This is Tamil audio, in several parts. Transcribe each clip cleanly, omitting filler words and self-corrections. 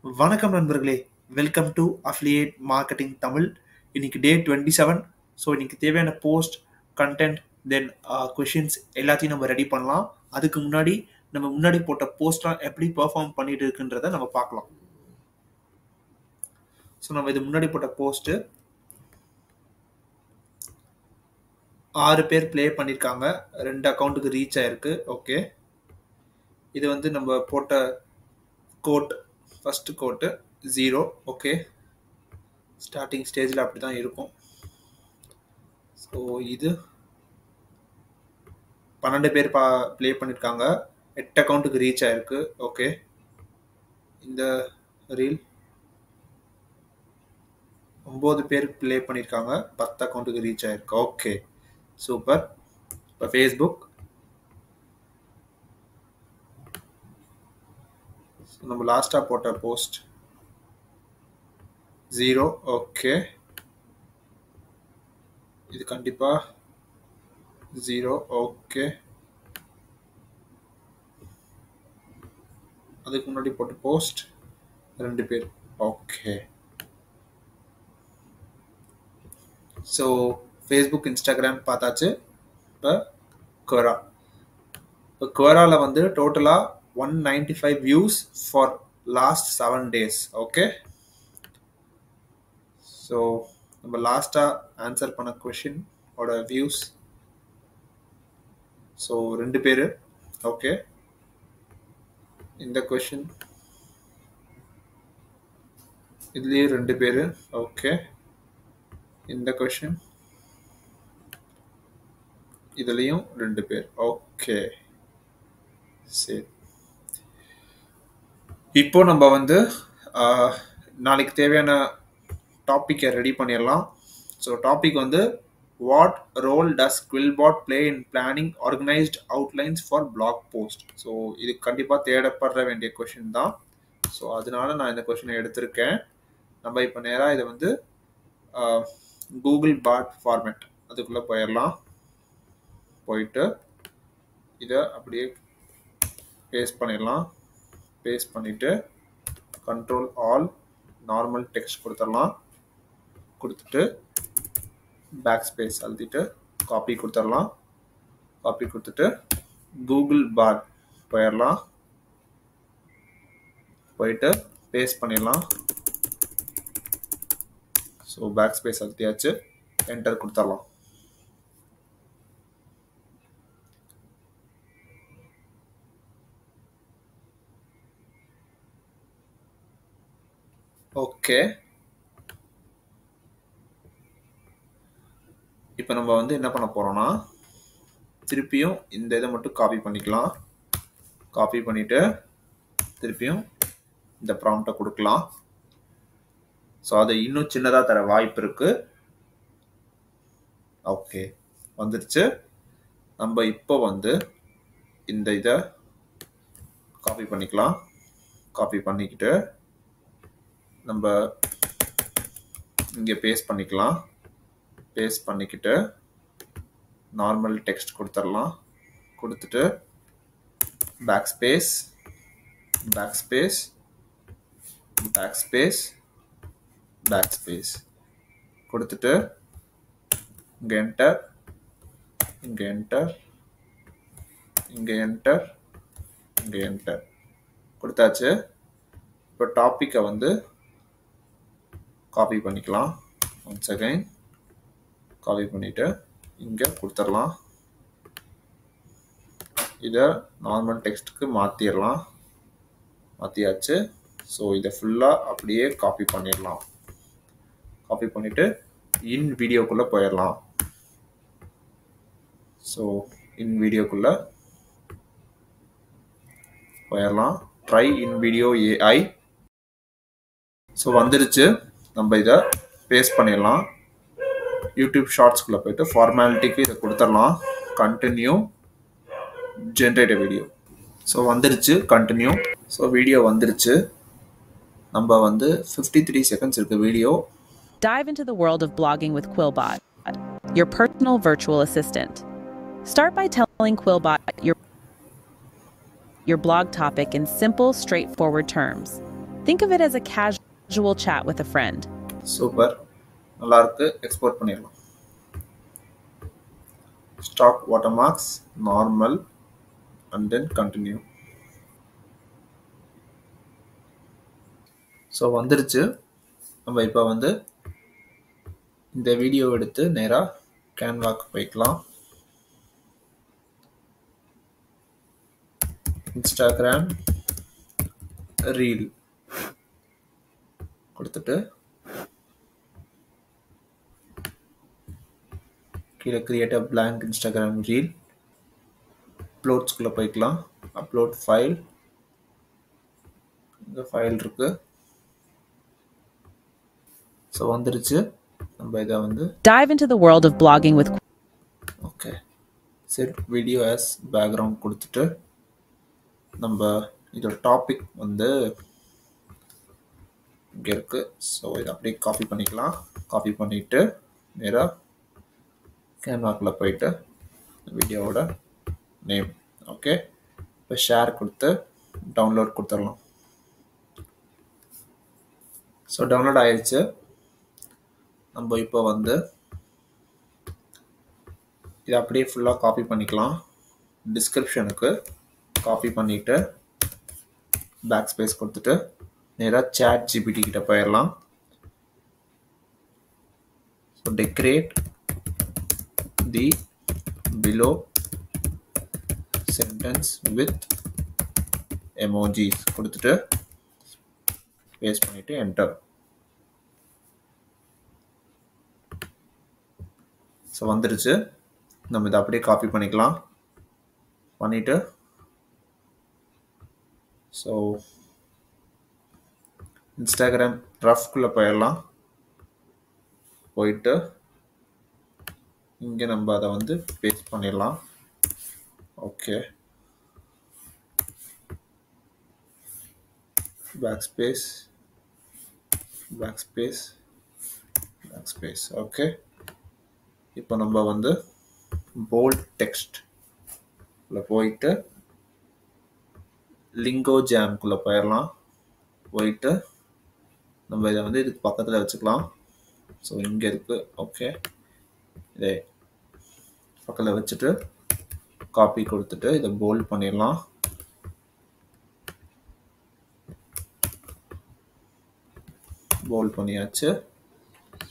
வணக்கம் நண்பர்களே, welcome to affiliate marketing Tamil. இன்னைக்கு டே 27. ஸோ இன்னைக்கு தேவையான போஸ்ட் கண்டென்ட் தென் கொஷின்ஸ் எல்லாத்தையும் நம்ம ரெடி பண்ணலாம். அதுக்கு முன்னாடி நம்ம முன்னாடி போட்ட போஸ்ட்லாம் எப்படி பெர்ஃபார்ம் பண்ணிட்டு இருக்குன்றத நம்ம பார்க்கலாம். ஸோ நம்ம இது முன்னாடி போட்ட போஸ்ட்டு 6 பேர் ப்ளே பண்ணியிருக்காங்க, 2 அக்கௌண்ட்டுக்கு ரீச் ஆயிருக்கு. ஓகே, இது வந்து நம்ம போட்ட கோட், ஃபர்ஸ்ட் கோட்டு 0. ஓகே, ஸ்டார்டிங் ஸ்டேஜில் அப்படி தான் இருக்கும். ஸோ இது 12 பேர் ப்ளே பண்ணியிருக்காங்க, 8 அக்கௌண்ட்டுக்கு ரீச் ஆயிருக்கு. ஓகே, இந்த ரீல் 9 பேர் ப்ளே பண்ணியிருக்காங்க, 10 அக்கௌண்ட்டுக்கு ரீச் ஆயிருக்கு. Okay, super. இப்போ ஃபேஸ்புக் நம்ம லாஸ்ட்டாக போட்ட போஸ்ட் 0. ஓகே, இது கண்டிப்பாக 0. ஓகே, அதுக்கு முன்னாடி போட்ட போஸ்ட் 2 பேர். ஓகே, ஸோ ஃபேஸ்புக், இன்ஸ்டாகிராம் பார்த்தாச்சு. இப்போ குவராவில் வந்து டோட்டலாக 195 views for last 7 days. Okay, so நம்ம லாஸ்ட்டாக ஆன்சர் பண்ண கொஷின் ஓட வியூஸ் ஸோ 2 பேர். ஓகே, இந்த கொஷின் இதுலேயே 2 பேர். ஓகே, இந்த கொஷின் இதுலேயும் 2 பேர். ஓகே, சரி. இப்போ நம்ம வந்து நாளைக்கு தேவையான டாப்பிக்கை ரெடி பண்ணிடலாம். ஸோ டாபிக் வந்து what role does QuillBot play in planning organised outlines for blog post. So இது கண்டிப்பாக தேடப்பட வேண்டிய கொஷின் தான். ஸோ அதனால நான் இந்த கொஷினை எடுத்திருக்கேன். நம்ம இப்போ நேராக இதை வந்து கூகுள் பாட் ஃபார்மேட் அதுக்குள்ளே போயிடலாம். போயிட்டு இதை அப்படியே பேஸ்ட் பண்ணிடலாம். பேஸ்ட் பண்ணிவிட்டு கண்ட்ரோல் ஆல் நார்மல் டெக்ஸ்ட் கொடுத்துடலாம். கொடுத்துட்டு பேக் ஸ்பேஸ் அழுத்திட்டு காப்பி கொடுத்துடலாம். காப்பி கொடுத்துட்டு கூகுள் பார் போயிடலாம். போயிட்டு பேஸ்ட் பண்ணிடலாம். ஸோ பேக் ஸ்பேஸ் அழுத்தியாச்சு, என்டர் கொடுத்துடலாம். ஓகே, இப்போ நம்ம வந்து என்ன பண்ண போகிறோம்னா திருப்பியும் இந்த இதை மட்டும் காப்பி பண்ணிக்கலாம். காப்பி பண்ணிவிட்டு திருப்பியும் இந்த ப்ராம்ப்டை கொடுக்கலாம். ஸோ அதை இன்னும் சின்னதாக தர வாய்ப்பு இருக்குது. ஓகே, வந்துடுச்சு. நம்ம இப்போ வந்து இந்த இதை காப்பி பண்ணிக்கலாம். காப்பி பண்ணிக்கிட்டு நம்ம இங்கே பேஸ்ட் பண்ணிக்கலாம். பேஸ்ட் பண்ணிக்கிட்டு நார்மல் டெக்ஸ்ட் கொடுத்துடலாம். கொடுத்துட்டு back space, back space, back space, back space கொடுத்துட்டு இங்கே என்டர், இங்கே என்டர், இங்கே என்டர், இங்கே என்டர் கொடுத்தாச்சு. இப்போ டாப்பிக்கை வந்து காப்பி பண்ணிக்கலாம். ஒன்ஸ் அகைன் காப்பி பண்ணிவிட்டு இங்கே கொடுத்துடலாம். இதை நார்மல் டெக்ஸ்ட்டுக்கு மாற்றிடலாம். மாற்றியாச்சு. ஸோ இதை ஃபுல்லாக அப்படியே காப்பி பண்ணிடலாம். காப்பி பண்ணிவிட்டு இன் வீடியோக்குள்ளே போயிடலாம். ஸோ இன் வீடியோக்குள்ளே போயிடலாம். ட்ரை இன் வீடியோ ஏஐ. ஸோ வந்துடுச்சு. நம்ம இதை பேஸ்ட் பண்ணிடலாம். யூடியூப் ஷார்ட்ஸ்குள்ளே போயிட்டு ஃபார்மாலிட்டிக்கு இதை கொடுத்துடலாம். Continue generate video. ஸோ வந்துருச்சு, கண்டினியூ. ஸோ வீடியோ வந்துருச்சு. நம்ம வந்து 53 seconds இருக்கு video. Dive into the world of blogging with Quillbot, your personal virtual assistant. Start by telling Quillbot your blog topic in simple, straightforward terms. Think of it as a casual chat with a friend. Super, நல்லா இருக்கு. எக்ஸ்போர்ட் பண்ணிடலாம். Stock watermarks, normal, and then continue. So வந்துருச்சு. நம்ம இப்போ வந்து இந்த வீடியோ எடுத்து நேராக கேன்வாக்கு போய்க்கலாம். இன்ஸ்டாகிராம் ரீல் கொடுத்துட்டு கீழே create a blank Instagram reel. அப்லோட்ஸ்குள்ளே போய்க்கலாம். அப்லோட் ஃபைல், இந்த ஃபைல் இருக்கு. ஸோ வந்துருச்சு. நம்ம இதை வந்து Dive into the world of blogging with okay set video as background கொடுத்துட்டு நம்ம இதோட டாபிக் வந்து இங்கே இருக்கு. ஸோ இதை அப்படியே காப்பி பண்ணிக்கலாம். காப்பி பண்ணிட்டு நேராக கேன்வாக்கில் போயிட்டு வீடியோவோட நேம் ஓகே இப்போ ஷேர் கொடுத்து டவுன்லோட் கொடுத்துடலாம். ஸோ டவுன்லோட் ஆயிடுச்சு. நம்ம இப்போ வந்து இதை அப்படியே ஃபுல்லாக காப்பி பண்ணிக்கலாம். டிஸ்கிரிப்ஷனுக்கு காப்பி பண்ணிவிட்டு பேக் ஸ்பேஸ் கொடுத்துட்டு நேராக சாட் ஜிபிடி கிட்ட போயிடலாம். So decorate the below sentence with emojis கொடுத்துட்டு பேஸ்ட் பண்ணிவிட்டு என்டர். ஸோ வந்துருச்சு. நம்ம இதை அப்படியே காப்பி பண்ணிக்கலாம். பண்ணிவிட்டு ஸோ இன்ஸ்டாகிராம் ரஃப்குள்ளே போயிடலாம். போயிட்டு இங்கே நம்ம அதை வந்து பேஸ்ட் பண்ணிடலாம். Okay back space back space back space okay. இப்போ நம்ம வந்து போல்ட் டெக்ஸ்ட்ல போயிட்டு லிங்கோ ஜாம்குள்ளே போயிடலாம். போயிட்டு நம்ம இதை வந்து இதுக்கு பக்கத்தில் வச்சுக்கலாம். ஸோ இங்கே இருக்குது. ஓகே இதை பக்கத்தில் வச்சுட்டு காப்பி கொடுத்துட்டு இதை போல்ட் பண்ணிடலாம். போல்ட் பண்ணியாச்சு.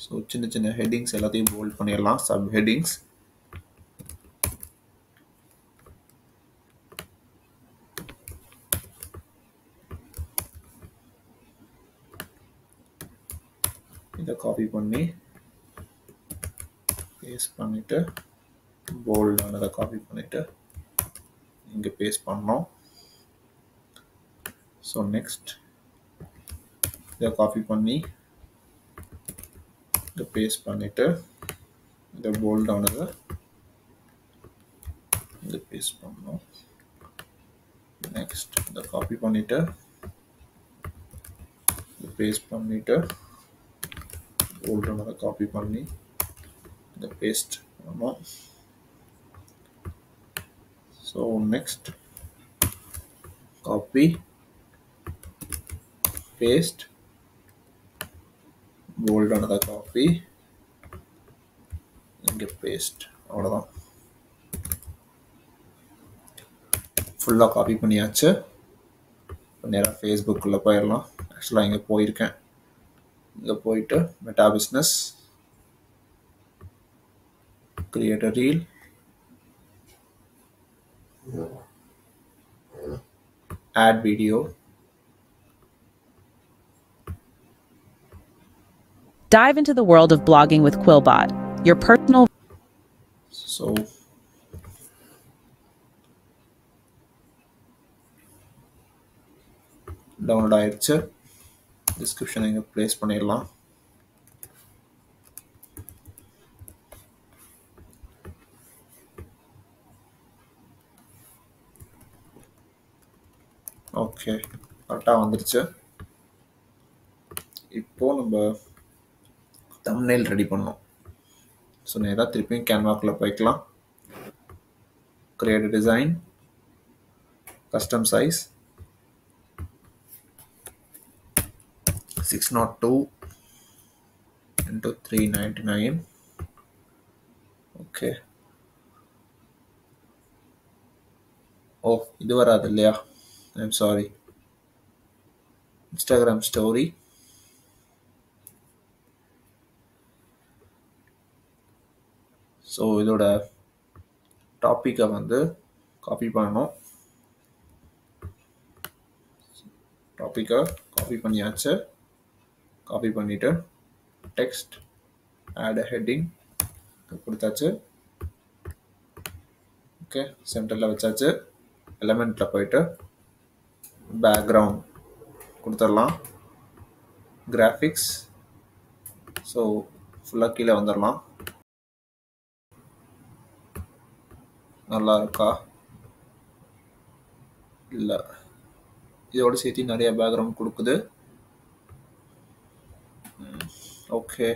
ஸோ சின்ன சின்ன ஹெட்டிங்ஸ் எல்லாத்தையும் போல்ட் பண்ணிடலாம். சப் ஹெட்டிங்ஸ் இதை காப்பி பண்ணி பேஸ்ட் பண்ணிவிட்டு போல்டானதை காப்பி பண்ணிவிட்டு இங்கே பேஸ்ட் பண்ணோம். ஸோ நெக்ஸ்ட் இதை காப்பி பண்ணி இதை பேஸ்ட் பண்ணிவிட்டு இதை போல்டானதை இதை பேஸ்ட் பண்ணோம். நெக்ஸ்ட் இதை காப்பி பண்ணிவிட்டு இதை பேஸ்ட் பண்ணிவிட்டு போல்டானதை காப்பி பண்ணி இதை பேஸ்ட் பண்ணோம். ஸோ நெக்ஸ்ட் காப்பி பேஸ்ட் போல்டானதை காப்பி இங்கே பேஸ்ட். அவ்வளோதான், ஃபுல்லாக காப்பி பண்ணியாச்சு. நேராக ஃபேஸ்புக்குள்ளே போயிடலாம். ஆக்சுவலாக இங்கே போயிருக்கேன். இங்கே போயிட்டு meta business create a reel, add video, Dive into the world of blogging with Quillbot, your personal so download ஆயிடுச்சு. டிஸ்கிரிப்ஷன் இங்கே ப்ளேஸ் பண்ணிடலாம். ஓகே கரெக்டாக வந்துருச்சு. இப்போது நம்ம தம்ப்நெயில் ரெடி பண்ணோம். ஸோ நேராக திருப்பியும் கேன்வாக்குள்ளே போய்க்கலாம். Create design, custom size, 602 into 399. Okay. ஓ, இது வராது இல்லையா? I'm sorry. Instagram story. So இதோட டாப்பிக்கை வந்து காப்பி பண்ணணும். டாப்பிக்கை காப்பி பண்ணியாச்சு. காப்பி பண்ணிவிட்டு டெக்ஸ்ட் ஆட் ஹெட்டிங் கொடுத்தாச்சு. ஓகே, சென்டரில் வச்சாச்சு. எலமெண்ட்டில் போயிட்டு பேக்ரவுண்ட் கொடுத்துடலாம். கிராஃபிக்ஸ். ஸோ ஃபுல்லாக கீழே வந்துடலாம். நல்லா இருக்கா? இல்லை, இதோடு சேர்த்து நிறைய பேக்ரவுண்ட் கொடுக்குது. ஓகே,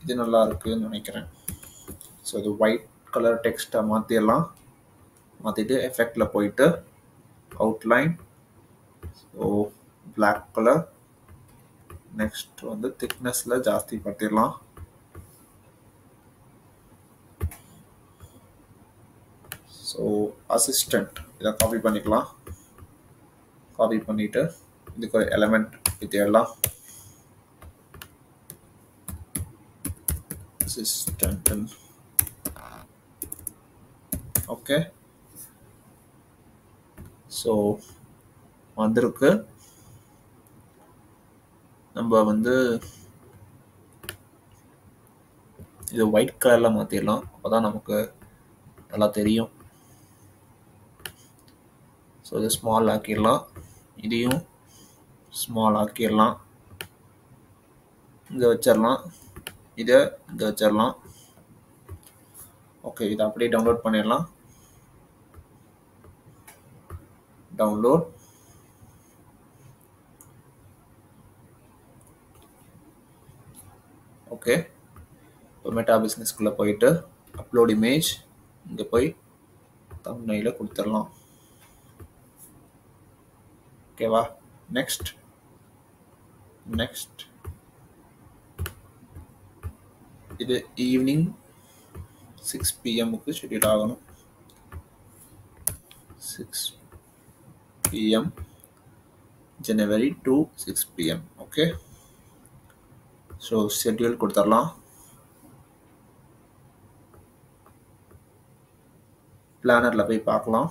இது நல்லா இருக்குன்னு நினைக்கிறேன். ஸோ இது ஒயிட் கலர் டெக்ஸ்ட்டை மாற்றிடலாம். மாற்றிட்டு எஃபெக்டில் போயிட்டு outline. So black colour. Next வந்து திக்னஸில் ஜாஸ்தி படுத்திடலாம். ஸோ அசிஸ்டண்ட் இதை காப்பி பண்ணிக்கலாம். காப்பி பண்ணிவிட்டு இதுக்கு ஒரு எலமெண்ட் வித்திடலாம். அசிஸ்டண்ட். ஓகே, ஸோ வந்திருக்கு. நம்ம வந்து இது ஒயிட் கலரில் மாற்றிடலாம். அப்போ தான் நமக்கு நல்லா தெரியும். ஸோ இது ஸ்மால் ஆக்கிடலாம். இதையும் ஸ்மால் ஆக்கிடலாம். இங்கே வச்சிடலாம். இதை இங்கே வச்சிடலாம். ஓகே, இதை அப்படியே டவுன்லோட் பண்ணிடலாம். டவுன்லோட். ஓகே, இப்போ மெட்டா பிஸ்னஸ்குள்ளே போயிட்டு அப்லோட் இமேஜ். இங்கே போய் தம்ப்நெயிலில் கொடுத்துடலாம். ஓகேவா? நெக்ஸ்ட். நெக்ஸ்ட் இது ஈவினிங் 6 PM ஷெட்யூல் ஆகணும். 6 PM January to 6 PM. Okay, so schedule கொடுத்துடலாம். பிளானரில் போய் பார்க்கலாம்.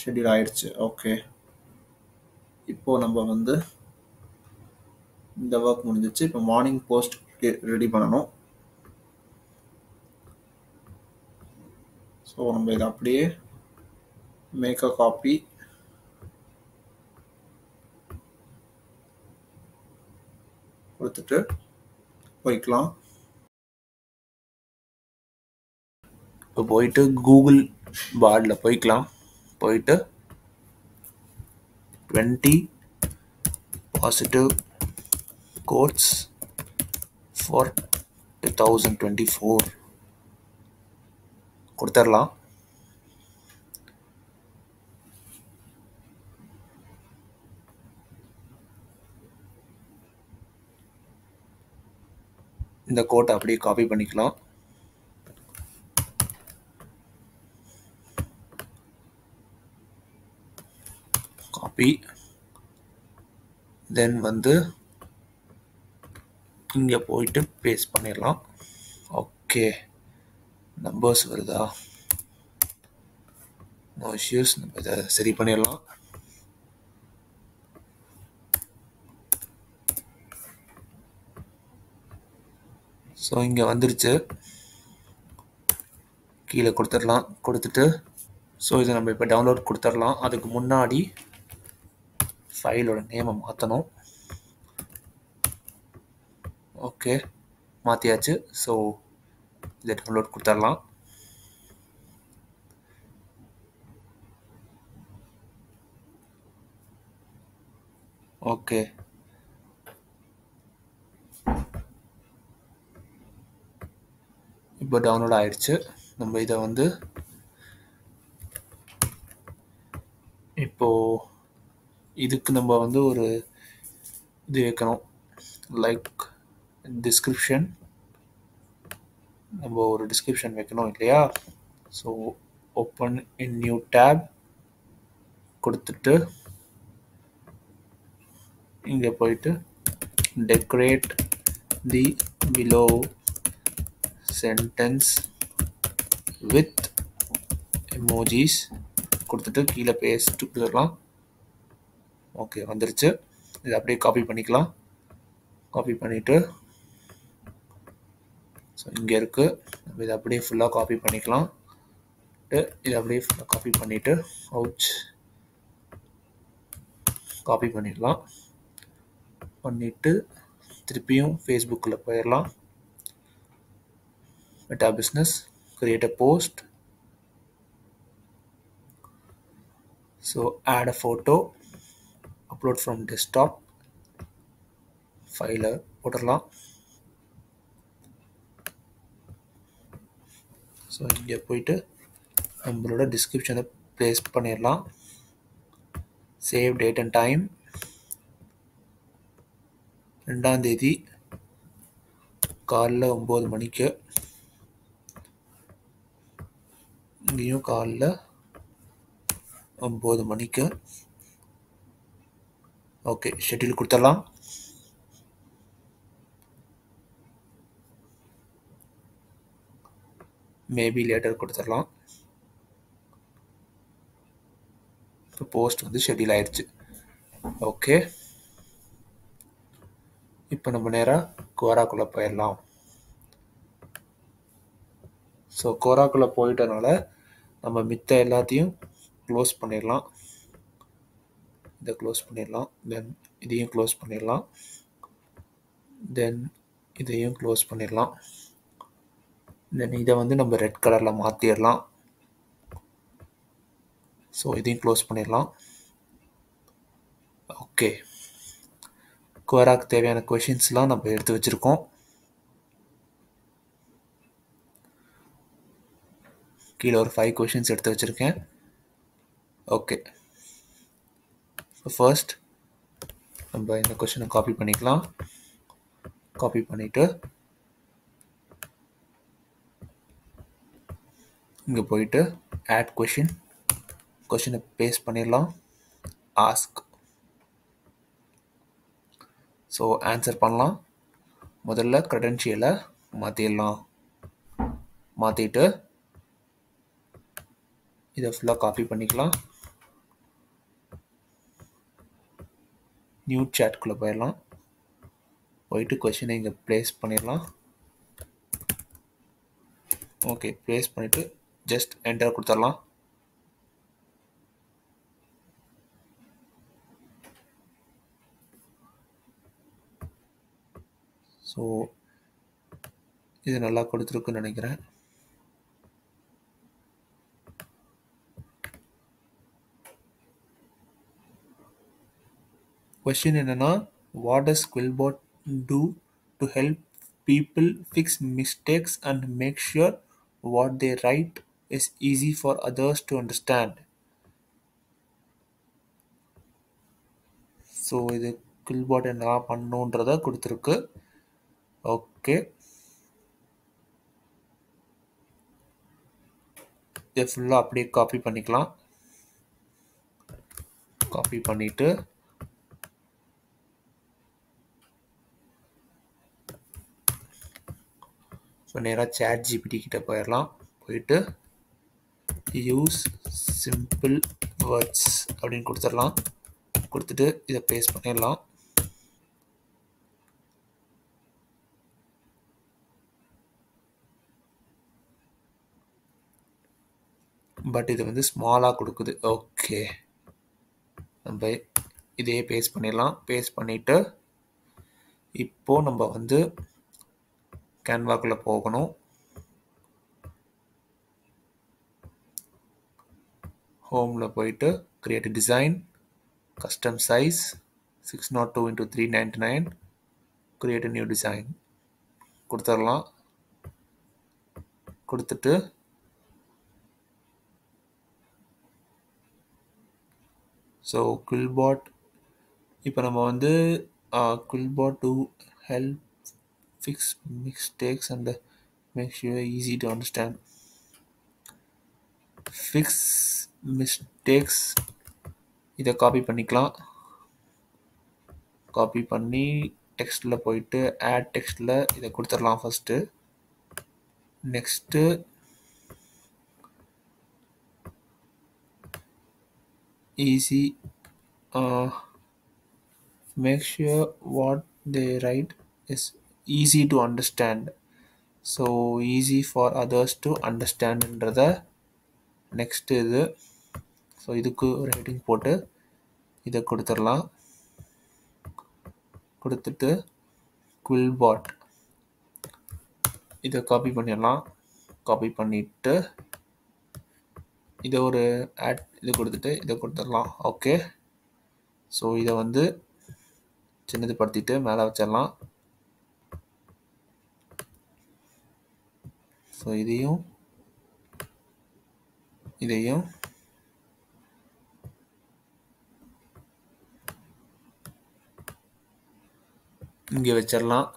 ஷெட்யூல் ஆயிடுச்சு. ஓகே, இப்போது நம்ம வந்து இந்த ஒர்க் முடிஞ்சிச்சு. இப்போ மார்னிங் போஸ்ட் ரெடி பண்ணணும். ஸோ நம்ம இதை அப்படியே மேக் அ காப்பி. கொடுத்துட்டு போய்க்கலாம். இப்போ போயிட்டு கூகுள் பார்டில் போய்க்கலாம். போயிட்டு 20 பாசிட்டிவ் கோட்ஸ் ஃபார் 2024 கொடுத்துடலாம். இந்த கோட்டை அப்படியே காப்பி பண்ணிக்கலாம். காப்பி. தென் வந்து இங்கே போயிட்டு பேஸ்ட் பண்ணிடலாம். ஓகே, நம்பர்ஸ் வருதா? No issues. நம்ம இதை சரி பண்ணிடலாம். ஸோ இங்கே வந்துருச்சு. கீழே கொடுத்துடலாம். கொடுத்துட்டு ஸோ இதை நம்ம இப்போ டவுன்லோட் கொடுத்துடலாம். அதுக்கு முன்னாடி ஃபைலோட நேமை மாற்றணும். ஓகே, மாற்றியாச்சு. ஸோ இதை டவுன்லோட் கொடுத்துடலாம். ஓகே, இப்போ டவுன்லோட் ஆயிடுச்சு. நம்ம இதை வந்து இப்போது இதுக்கு நம்ம வந்து ஒரு இது வைக்கணும், லைக் டிஸ்கிரிப்ஷன். நம்ம ஒரு டிஸ்கிரிப்ஷன் வைக்கணும் இல்லையா? So open in new tab கொடுத்துட்டு இங்கே போயிட்டு decorate the below sentence with emojis கொடுத்துட்டு கீழே பேஸ்ட் கொடுத்துடலாம். ஓகே, வந்துருச்சு. இதை அப்படியே காப்பி பண்ணிக்கலாம். காப்பி பண்ணிவிட்டு ஸோ இங்கே இருக்குது, நம்ம இதை அப்படியே ஃபுல்லாக காப்பி பண்ணிக்கலாம். இதை அப்படியே ஃபுல்லாக காப்பி பண்ணிவிட்டு காப்பி பண்ணிடலாம். பண்ணிவிட்டு திருப்பியும் ஃபேஸ்புக்கில் போயிடலாம். Meta business, create a post. So add a photo, upload from desktop, ஃபைலை போட்டுடலாம். ஸோ இங்கே போயிட்டு நம்மளோட டிஸ்கிரிப்ஷனை ப்ளேஸ் பண்ணிடலாம். சேவ் டேட் அண்ட் டைம் 2ஆம் தேதி காலைல 9 மணிக்கு. இங்கேயும் காலைல 9 மணிக்கு. ஓகே, ஷெட்யூல் கொடுத்துடலாம். மேபி லேட்டர் கொடுத்துடலாம். இப்போ போஸ்ட் வந்து ஷெட்யூல் ஆயிடுச்சு. ஓகே, இப்போ நம்ம நேராக கோராக்குள்ளே போயிடலாம். ஸோ கோராக்குள்ளே போயிட்டனால நம்ம மித்த எல்லாத்தையும் க்ளோஸ் பண்ணிடலாம். இதை க்ளோஸ் பண்ணிடலாம். தென் இதையும் க்ளோஸ் பண்ணிடலாம். தென் இதையும் க்ளோஸ் பண்ணிடலாம். தென் இதை வந்து நம்ம ரெட் கலரில் மாற்றிடலாம். ஸோ இதையும் க்ளோஸ் பண்ணிடலாம். ஓகே, குவராக்கு தேவையான கொஷின்ஸ்லாம் நம்ம எடுத்து வச்சுருக்கோம். கீழே ஒரு 5 கொஷின்ஸ் எடுத்து வச்சுருக்கேன். ஓகே, ஃபர்ஸ்ட் நம்ம இந்த கொஷினை காப்பி பண்ணிக்கலாம். காப்பி பண்ணிவிட்டு இங்கே போயிட்டு ஆட் கொஷினை பேஸ்ட் பண்ணிடலாம். ஆஸ்க். ஸோ ஆன்சர் பண்ணலாம். முதல்ல க்ரெடென்ஷியலை மாற்றிடலாம். மாற்றிட்டு இதை ஃபுல்லாக காப்பி பண்ணிக்கலாம். நியூ சாட்குள்ளே போயிடலாம். போயிட்டு கொஷினை இங்கே ப்ளேஸ் பண்ணிடலாம். ஓகே, ப்ளேஸ் பண்ணிவிட்டு ஜஸ்ட் என்டர் கொடுத்துடலாம். ஸோ இது நல்லா கொடுத்துருக்குன்னு நினைக்கிறேன். கொஷின் என்னன்னா, what does Quillbot do to help people fix mistakes and make sure what they write is easy for others to understand? So இது Quillbot என்ன பண்ணுன்றதை கொடுத்துருக்கு. ஓகே, இதை ஃபுல்லாக அப்படியே காப்பி பண்ணிக்கலாம். காப்பி பண்ணிவிட்டு ஸோ நேராக சாட் ஜிபிடி கிட்ட போயிடலாம். போயிட்டு யூஸ் சிம்பிள் வேர்ட்ஸ் அப்படின்னு கொடுத்துடலாம். கொடுத்துட்டு இதை பேஸ்ட் பண்ணிடலாம். பட் இது வந்து ஸ்மாலாக கொடுக்குது. ஓகே, நம்ம இதையே பேஸ்ட் பண்ணிடலாம். பேஸ்ட் பண்ணிவிட்டு இப்போது நம்ம வந்து கேன்வாக்குள்ளே போகணும். ஹோமில் போயிட்டு create design, custom size 602x399, create new design கொடுத்துடலாம். கொடுத்துட்டு ஸோ குவில்பாட் இப்போ நம்ம வந்து QuillBot to help fix mistakes and make sure easy to understand. Fix mistakes இதை காப்பி பண்ணிக்கலாம். காப்பி பண்ணி டெக்ஸ்ட்டில் போயிட்டு ஆட் டெக்ஸ்ட்டில் இதை கொடுத்துடலாம் first. Next easy make sure what they write is easy to understand. So easy for others to understand என்றத நெக்ஸ்ட் இது. ஸோ இதுக்கு ஒரு ஹெட்டிங் போட்டு இதை கொடுத்துடலாம். கொடுத்துட்டு குவில்பாட் இதை காப்பி பண்ணிடலாம். காப்பி பண்ணிவிட்டு இதை ஒரு ஆட் இது கொடுத்துட்டு இதை கொடுத்துடலாம். ஓகே, ஸோ இதை வந்து சின்னது படுத்திட்டு மேலே வச்சிடலாம். ஸோ இதையும் இங்கே வச்சிடலாம்.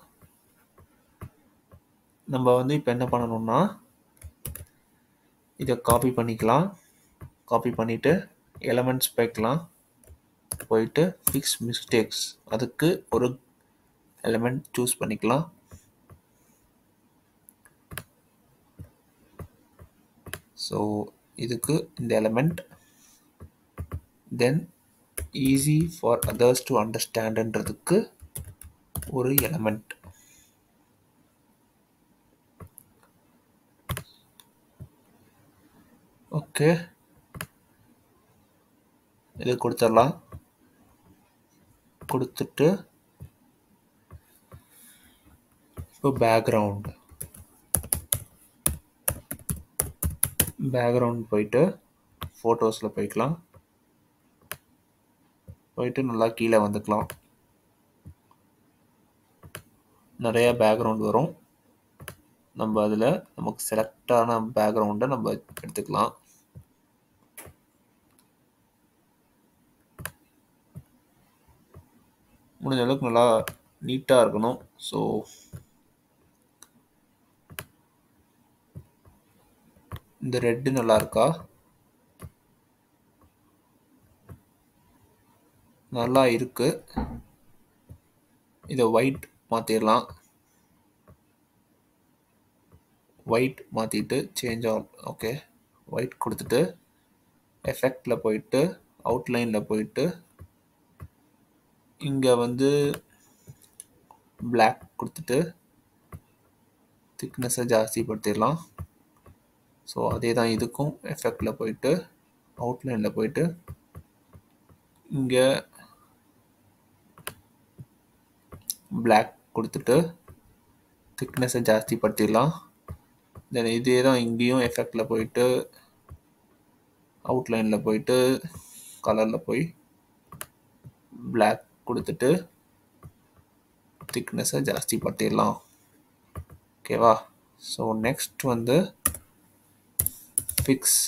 நம்ம வந்து இப்போ என்ன பண்ணணும்னா இதை காப்பி பண்ணிக்கலாம். காப்பி பண்ணிவிட்டு எலமெண்ட்ஸ் போய்க்கலாம். போயிட்டு ஃபிக்ஸ் மிஸ்டேக்ஸ் அதுக்கு ஒரு எலமெண்ட் சூஸ் பண்ணிக்கலாம். ஸோ இதுக்கு இந்த element, then easy for others to அண்டர்ஸ்டாண்ட்ன்றதுக்கு ஒரு எலமெண்ட். ஓகே, இது கொடுத்துடலாம். கொடுத்துட்டு இப்போ பேக்ரவுண்ட் போயிட்டு ஃபோட்டோஸில் போய்க்கலாம். போயிட்டு நல்லா கீழே வந்துக்கலாம். நிறைய பேக்ரவுண்ட் வரும். நம்ம அதில் நமக்கு செலக்டான பேக்ரவுண்டை நம்ம எடுத்துக்கலாம். முடிஞ்ச அளவுக்கு நல்லா நீட்டாக இருக்கணும். ஸோ இந்த ரெட்டு நல்லா இருக்கா? நல்லா இருக்கு. இதை ஒயிட் மாற்றிடலாம். ஒயிட் மாற்றிட்டு சேஞ்ச் ஆல். ஓகே, ஒயிட் கொடுத்துட்டு எஃபெக்டில் போயிட்டு அவுட்லைனில் போயிட்டு இங்கே வந்து பிளாக் கொடுத்துட்டு திக்னஸை ஜாஸ்தி படுத்திடலாம். ஸோ அதே தான் இதுக்கும் எஃபெக்டில் போயிட்டு அவுட்லைனில் போயிட்டு இங்கே பிளாக் கொடுத்துட்டு திக்னஸை ஜாஸ்தி படுத்திடலாம். தென் இதே தான் இங்கேயும் எஃபெக்டில் போயிட்டு அவுட்லைனில் போயிட்டு கலரில் போய் பிளாக் கொடுத்துட்டு திக்னஸை ஜாஸ்தி படுத்திடலாம். ஓகேவா? ஸோ நெக்ஸ்ட் வந்து ஃபிக்ஸ்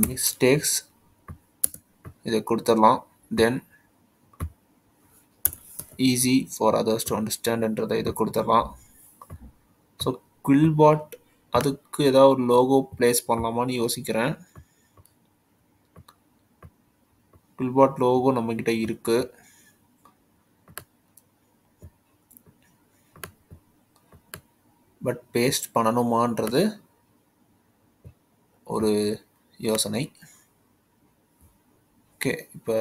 மிஸ்டேக்ஸ் இதை கொடுத்துடலாம். தென் ஈஸி ஃபார் அதர்ஸ் டு அண்டர்ஸ்டாண்ட்ன்றதை இதை கொடுத்துடலாம். ஸோ குவில்பாட் அதுக்கு ஏதாவது ஒரு லோகோ பிளேஸ் பண்ணலாமான்னு யோசிக்கிறேன். குவில்பாட் லோகோ நம்மக்கிட்ட இருக்கு. பட் பேஸ்ட் பண்ணணுமான்றது ஒரு யோசனை. ஓகே, இப்போ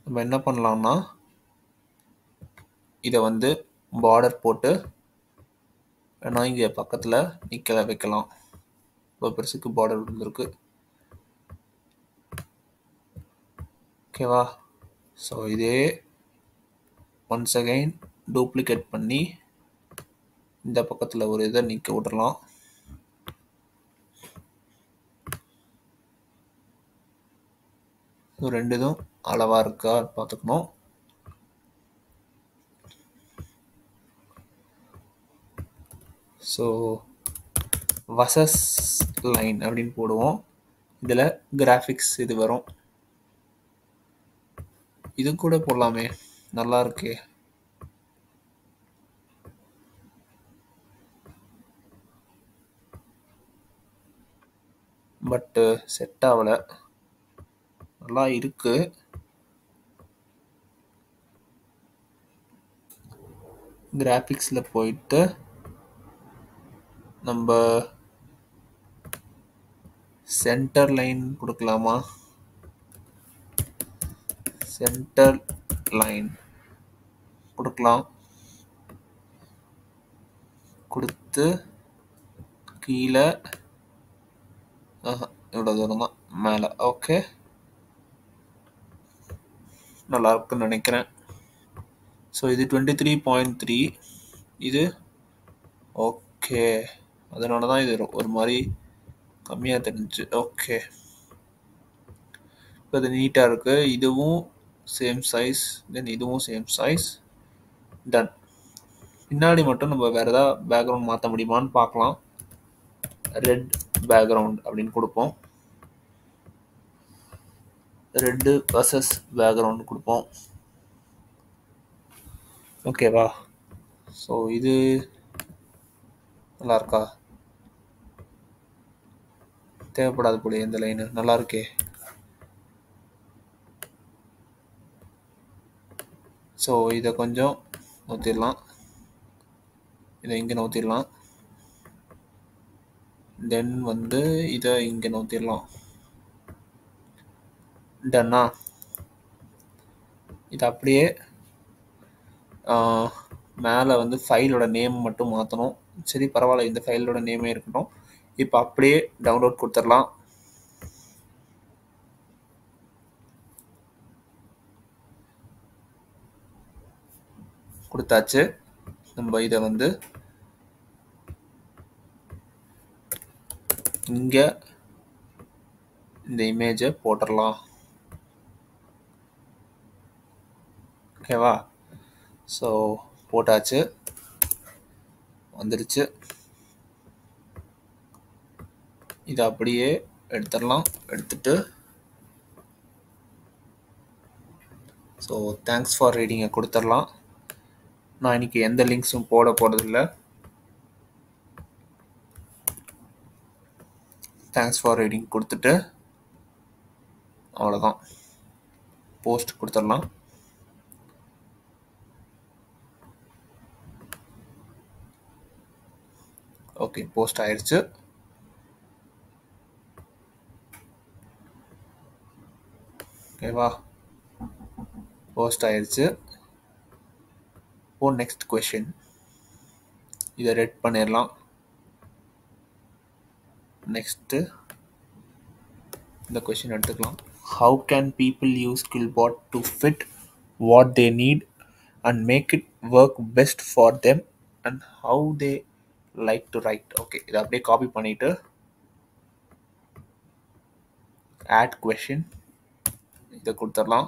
நம்ம என்ன பண்ணலாம்னா இதை வந்து பார்டர் போட்டு வேணா இங்கே பக்கத்தில் நிற்க வைக்கலாம். இப்போ பெருசுக்கு பார்டர் இருந்திருக்கு. ஓகேவா? ஸோ இதே ஒன்ஸ் அகைன் டூப்ளிகேட் பண்ணி இந்த பக்கத்தில் ஒரு இதை நிற்க விடலாம். ஸோ ரெண்டு இதுவும் அளவாக இருக்கா பார்த்துக்கணும். ஸோ வசஸ் லைன் அப்படின்னு போடுவோம். இதில் கிராஃபிக்ஸ் இது வரும். இது கூட போடலாமே, நல்லா இருக்கே. பட்டு செட் ஆகலை, நல்லா இருக்கு. கிராஃபிக்ஸில் போயிட்டு நம்ம சென்டர் லைன் கொடுக்கலாமா? சென்டர் லைன் கொடுக்கலாம். கொடுத்து கீழே இவ்வளோ தூரம் தான் மேலே. ஓகே, நல்லா இருக்குன்னு நினைக்கிறேன். ஸோ இது 23.3, இது ஓகே. அதனால தான் இது ஒரு மாதிரி கம்மியாக தெரிஞ்சு. ஓகே, இப்போ இது நீட்டாக இருக்குது. இதுவும் சேம் சைஸ், தென் இதுவும் சேம் சைஸ். டன். பின்னாடி மட்டும் நம்ம வேறு ஏதாவது பேக்ரவுண்ட் மாற்ற முடியுமான்னு பார்க்கலாம். ரெட் பேக்ரவுண்ட் அப்படின்னு கொடுப்போம். ரெட்டு வர்சஸ் பேக்ரவுண்ட் கொடுப்போம். ஓகேவா? ஸோ இது நல்லா இருக்கா? தேவைப்படாது போல இந்த லைனு. நல்லா இருக்கே. ஸோ இதை கொஞ்சம் நோத்திடலாம், இதை இங்கே நோத்திடலாம், தென் வந்து இதை இங்கே நோத்திடலாம். டன்னா? இது அப்படியே மேலே வந்து ஃபைலோட நேம் மட்டும் மாற்றணும். சரி, பரவாயில்ல, இந்த ஃபைலோட நேமே இருக்கட்டும். இப்போ அப்படியே டவுன்லோட் கொடுத்துடலாம். கொடுத்தாச்சு. நம்ம இதை வந்து இங்கே இந்த இமேஜை போட்டுடலாம். ஓகேவா? ஸோ போட்டாச்சு, வந்துடுச்சு. இதை அப்படியே எடுத்துடலாம். எடுத்துட்டு ஸோ தேங்க்ஸ் ஃபார் ரீடிங்கை கொடுத்துடலாம். நான் இன்னைக்கு எந்த லிங்க்ஸும் போட போகிறதில்ல. தேங்க்ஸ் ஃபார் ரீடிங் கொடுத்துட்டு அவ்வளோதான், போஸ்ட் கொடுத்துடலாம். ஓகே, போஸ்ட் ஆயிடுச்சு. ஓகேவா? போஸ்ட் ஆயிடுச்சு. ஓ, நெக்ஸ்ட் கொஷின். இதை ரெட் பண்ணிடலாம். நெக்ஸ்ட்டு இந்த கொஷின் எடுத்துக்கலாம். How can people use Quillbot to fit what they need and make it work best for them and how they like to write? Okay, இதை அப்படியே காப்பி பண்ணிவிட்டு add question இதை கொடுத்துடலாம்.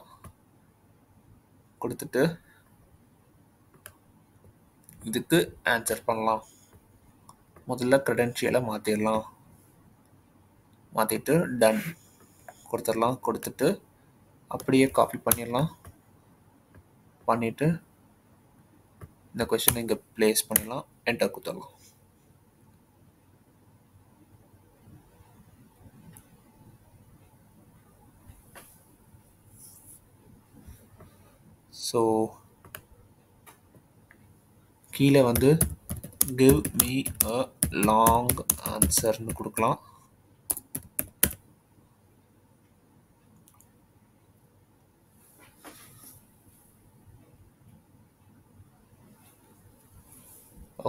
கொடுத்துட்டு இதுக்கு ஆன்சர் பண்ணலாம். முதல்ல க்ரெடென்ஷியலை மாற்றிடலாம். மாற்றிட்டு டன் கொடுத்துடலாம். கொடுத்துட்டு அப்படியே காப்பி பண்ணிடலாம். பண்ணிவிட்டு இந்த கொஷினை இங்கே ப்ளேஸ் பண்ணிடலாம். என்டர் கொடுத்துடலாம். ஸோ கீழே வந்து give me a long answerன்னு கொடுக்கலாம்.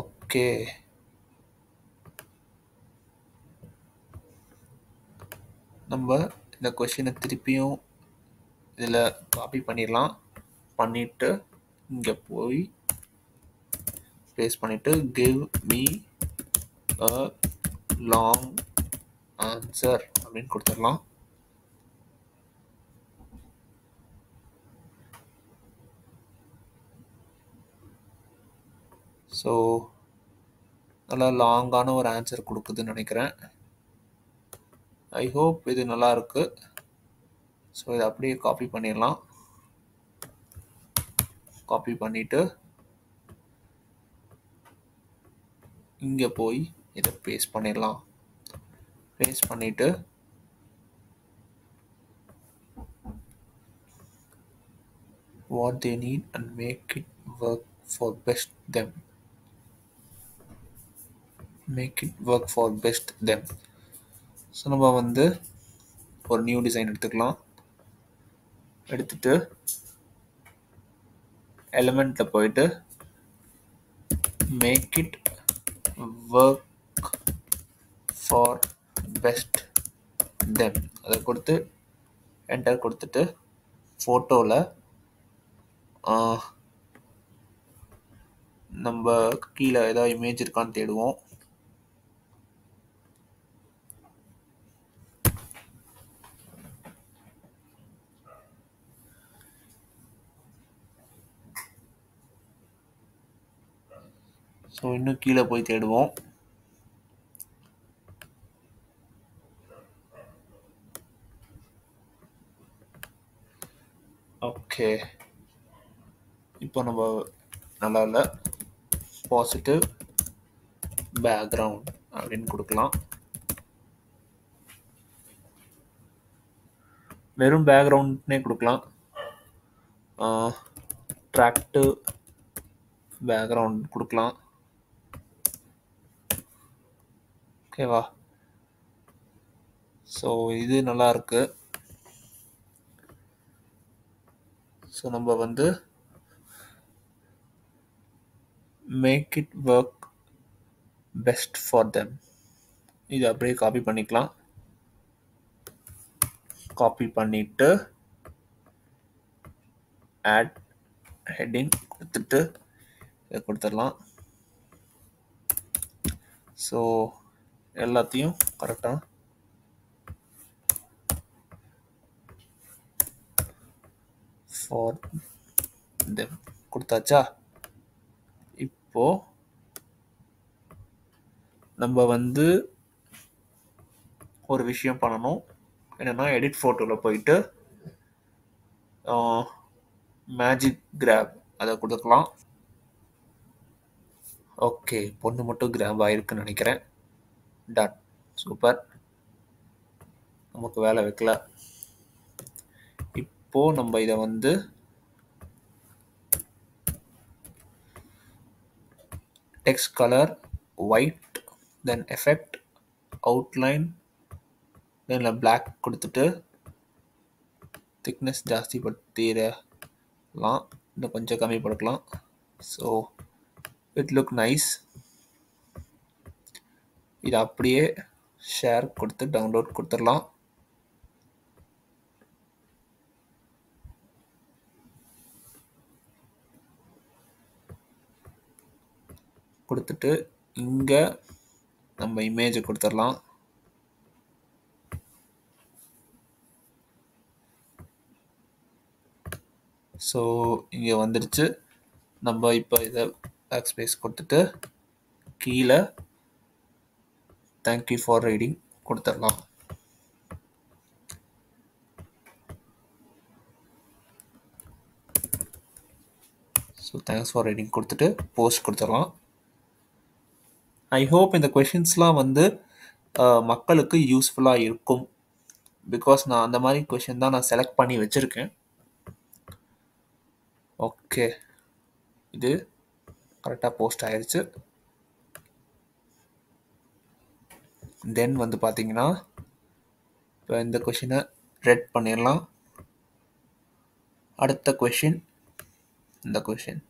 ஓகே, நம்ம இந்த கொஷினை திருப்பியும் இதில் காப்பி பண்ணிடலாம். பண்ணிவிட்டு இங்கே போய் பேஸ்ட் பண்ணிவிட்டு give me a long answer அப்படின்னு கொடுத்துடலாம். ஸோ நல்லா லாங்கான ஒரு ஆன்சர் கொடுக்குதுன்னு நினைக்கிறேன். ஐ ஹோப் இது நல்லா இருக்கு. ஸோ இதை அப்படியே காப்பி பண்ணிடலாம். காப்பி பண்ணிவிட்டு இங்கே போய் இதை பேஸ்ட் பண்ணிடலாம். பேஸ்ட் பண்ணிவிட்டு what they need and make it work for best them. Make it work for best them. So நம்ம வந்து ஒரு நியூ டிசைன் எடுத்துக்கலாம். எடுத்துட்டு எலிமெண்ட்டில் போயிட்டு make it work for best them அதை கொடுத்து என்டர் கொடுத்துட்டு ஃபோட்டோவில் நம்ம கீழே ஏதாவது இமேஜ் இருக்கான்னு தேடுவோம். ஸோ இன்னும் கீழே போய் தேடுவோம். ஓகே, இப்போ நம்ம நல்லா இல்லை, பாசிட்டிவ் பேக்ரவுண்ட் அப்படின்னு கொடுக்கலாம். வெறும் பேக்ரவுண்ட்னே கொடுக்கலாம். அட்ராக்டிவ் பேக்ரவுண்ட் கொடுக்கலாம். ஓகேவா? ஸோ இது நல்லா இருக்கு. ஸோ நம்ம வந்து make it work best for them இது அப்படியே காப்பி பண்ணிக்கலாம். காப்பி பண்ணிட்டு ஆட் ஹெட்டிங் கொடுத்துட்டு இதை கொடுத்துடலாம். ஸோ எல்லாத்தையும் கரெக்டாக ஃபார் தெம் கொடுத்தாச்சா? இப்போ நம்ம வந்து ஒரு விஷயம் பண்ணணும். என்னன்னா எடிட் ஃபோட்டோவில் போயிட்டு மேஜிக் கிராப் அதை கொடுக்கலாம். ஓகே, பொண்ணு மட்டும் கிராப் ஆயிருக்குன்னு நினைக்கிறேன். Done, super. நமக்கு வேலை வைக்கல. இப்போ நம்ம இதை வந்து text colour white, then effect, outline, then black கொடுத்துட்டு திக்னஸ் ஜாஸ்தி படுத்திடலாம், இன்னும் கொஞ்சம் கம்மி படுத்தலாம். So it look nice. இது அப்படியே ஷேர் கொடுத்து டவுன்லோட் கொடுத்துடலாம். கொடுத்துட்டு இங்கே நம்ம இமேஜை கொடுத்துடலாம். ஸோ இங்கே வந்துடுச்சு. நம்ம இப்போ இதை பேக் ஸ்பேஸ் கொடுத்துட்டு கீழே தேங்க்யூ ஃபார் ரீடிங் கொடுத்துடலாம். ஸோ தேங்க்ஸ் ஃபார் ரீடிங் கொடுத்துட்டு போஸ்ட் கொடுத்துடலாம். ஐ ஹோப் இந்த கொஷின்ஸ்லாம் வந்து மக்களுக்கு யூஸ்ஃபுல்லாக இருக்கும். பிகாஸ் நான் அந்த மாதிரி கொஷின் தான் நான் செலக்ட் பண்ணி வச்சுருக்கேன். ஓகே, இது கரெக்டாக போஸ்ட் ஆயிடுச்சு. தென் வந்து பார்த்தீங்கன்னா இப்போ இந்த கொஷினை ரெட் பண்ணிடலாம். அடுத்த கொஷின் இந்த question,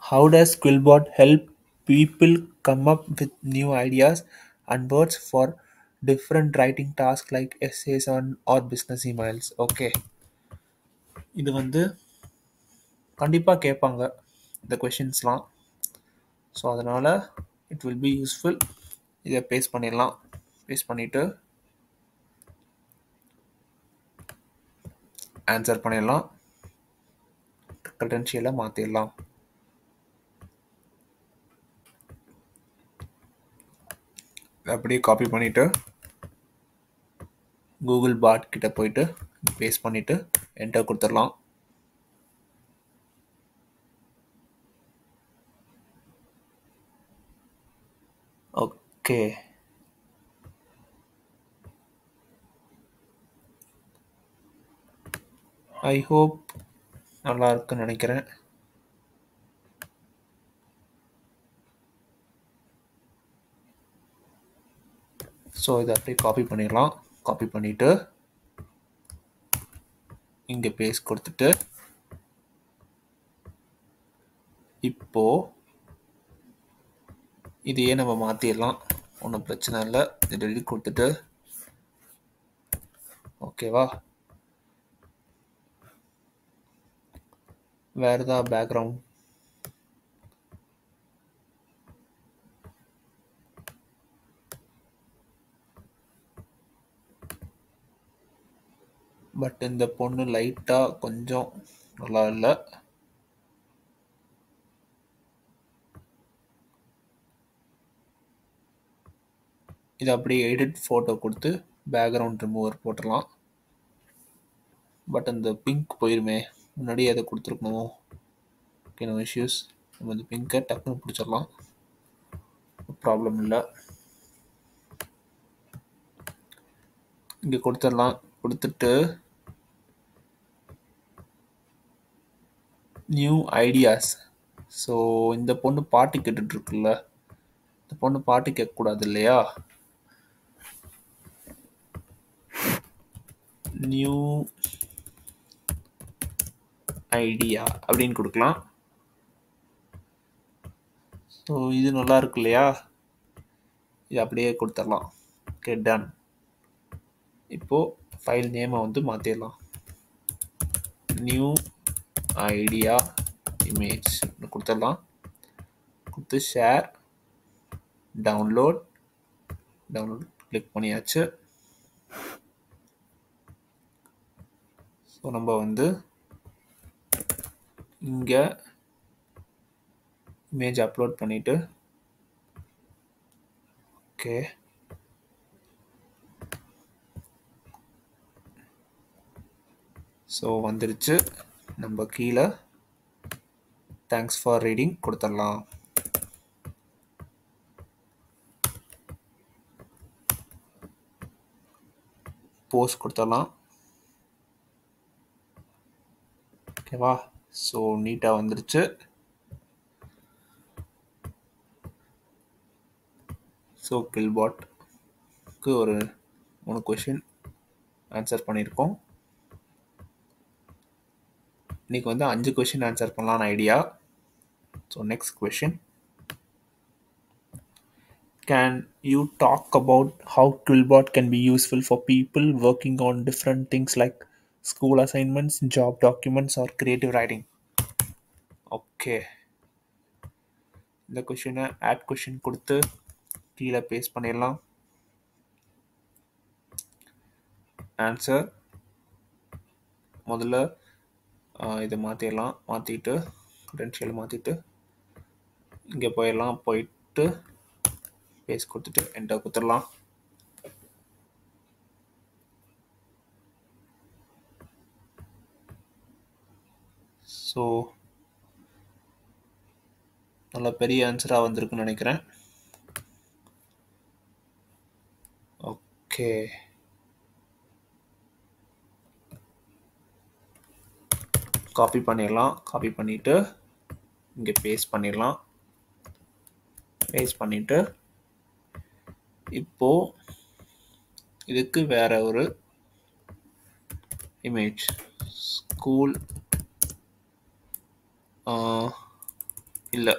how does Quillbot help people come up with new ideas and words for different writing tasks like essays or business emails? Okay, இது வந்து கண்டிப்பாக கேட்பாங்க இந்த கொஷின்ஸ்லாம். ஸோ அதனால் இட் வில் பி யூஸ்ஃபுல். இதை பேஸ்ட் பண்ணிடலாம். பேஸ்ட் பண்ணிவிட்டு ஆன்சர் பண்ணிடலாம். க்ரெடென்ஷியலை மாற்றிடலாம். இதை அப்படியே காப்பி பண்ணிவிட்டு கூகுள் பாட் கிட்ட போயிட்டு பேஸ்ட் பண்ணிவிட்டு என்டர் கொடுத்துடலாம். ஓகே, ஐ ஹோப் நல்லா இருக்குன்னு நினைக்கிறேன். ஸோ இதை அப்படியே காப்பி பண்ணிடலாம். காப்பி பண்ணிவிட்டு இங்கே பேஸ்ட் கொடுத்துட்டு இப்போது இதையே நம்ம மாற்றிடலாம். ஒன்றும் பிரச்சனை இல்லை. இது டெலிட் கொடுத்துட்டு ஓகேவா, வேறு ஏதாவது பேக்ரவுண்ட் பட் இந்த பொண்ணு லைட்டாக கொஞ்சம் நல்லா இல்லை. இது அப்படியே எடிட் ஃபோட்டோ கொடுத்து பேக்ரவுண்ட் ரிமூவர் போட்டுடலாம். பட் அந்த பிங்க் போயிருமே, முன்னாடியே அதை கொடுத்துருக்கணும். Okay, no issues. நம்ம இந்த பிங்கை டக்குன்னு பிடிச்சிடலாம், ப்ராப்ளம் இல்லை. இங்கே கொடுத்துடலாம். கொடுத்துட்டு நியூ ஐடியாஸ். ஸோ இந்த பொண்ணு பாட்டு கேட்டுட்ருக்குல்ல, இந்த பொண்ணு பாட்டு கேட்கக்கூடாது இல்லையா? நியூ ஐடியா அப்படின்னு கொடுக்கலாம். ஸோ இது நல்லா இருக்கு இல்லையா? இது அப்படியே கொடுத்துடலாம். Okay, ton. இப்போது ஃபைல் நேமை வந்து மாற்றிடலாம். நியூ ஐடியா இமேஜ் கொடுத்துடலாம். கொடுத்து ஷேர், டவுன்லோட் கிளிக் பண்ணியாச்சு. ஸோ நம்ம வந்து இங்கே இமேஜ் அப்லோட் பண்ணிவிட்டு ஓகே, ஸோ வந்துடுச்சு. நம்ம கீழே தேங்க்ஸ் ஃபார் ரீடிங் கொடுத்துடலாம். போஸ்ட் கொடுத்துடலாம். ஓகேவா? ஸோ நீட்டாக வந்துடுச்சு. ஸோ கில்பாட்க்கு ஒரு 3 கொஷின் ஆன்சர் பண்ணியிருக்கோம். இன்றைக்கி வந்து 5 கொஷின் ஆன்சர் பண்ணலான்னு idea. So next question, can you talk about how Quillbot can be useful for people working on different things like school assignments, job documents or creative writing? Okay, இந்த கொஷினை ஆட் கொஷின் கொடுத்து கீழே பேஸ்ட் பண்ணிடலாம். ஆன்சர் முதல்ல இதை மாற்றிடலாம். மாற்றிட்டு க்ரெடென்ஷியல் மாற்றிட்டு இங்கே போயிடலாம். போயிட்டு பேஸ்ட் கொடுத்துட்டு என்டர் கொடுத்துடலாம். ஸோ நல்ல பெரிய ஆன்சராக வந்திருக்குன்னு நினைக்கிறேன். ஓகே, காப்பி பண்ணிடலாம். காப்பி பண்ணிவிட்டு இங்கே பேஸ்ட் பண்ணிடலாம். பேஸ்ட் பண்ணிவிட்டு இப்போது இதுக்கு வேற ஒரு இமேஜ் ஸ்கூல் இல்லை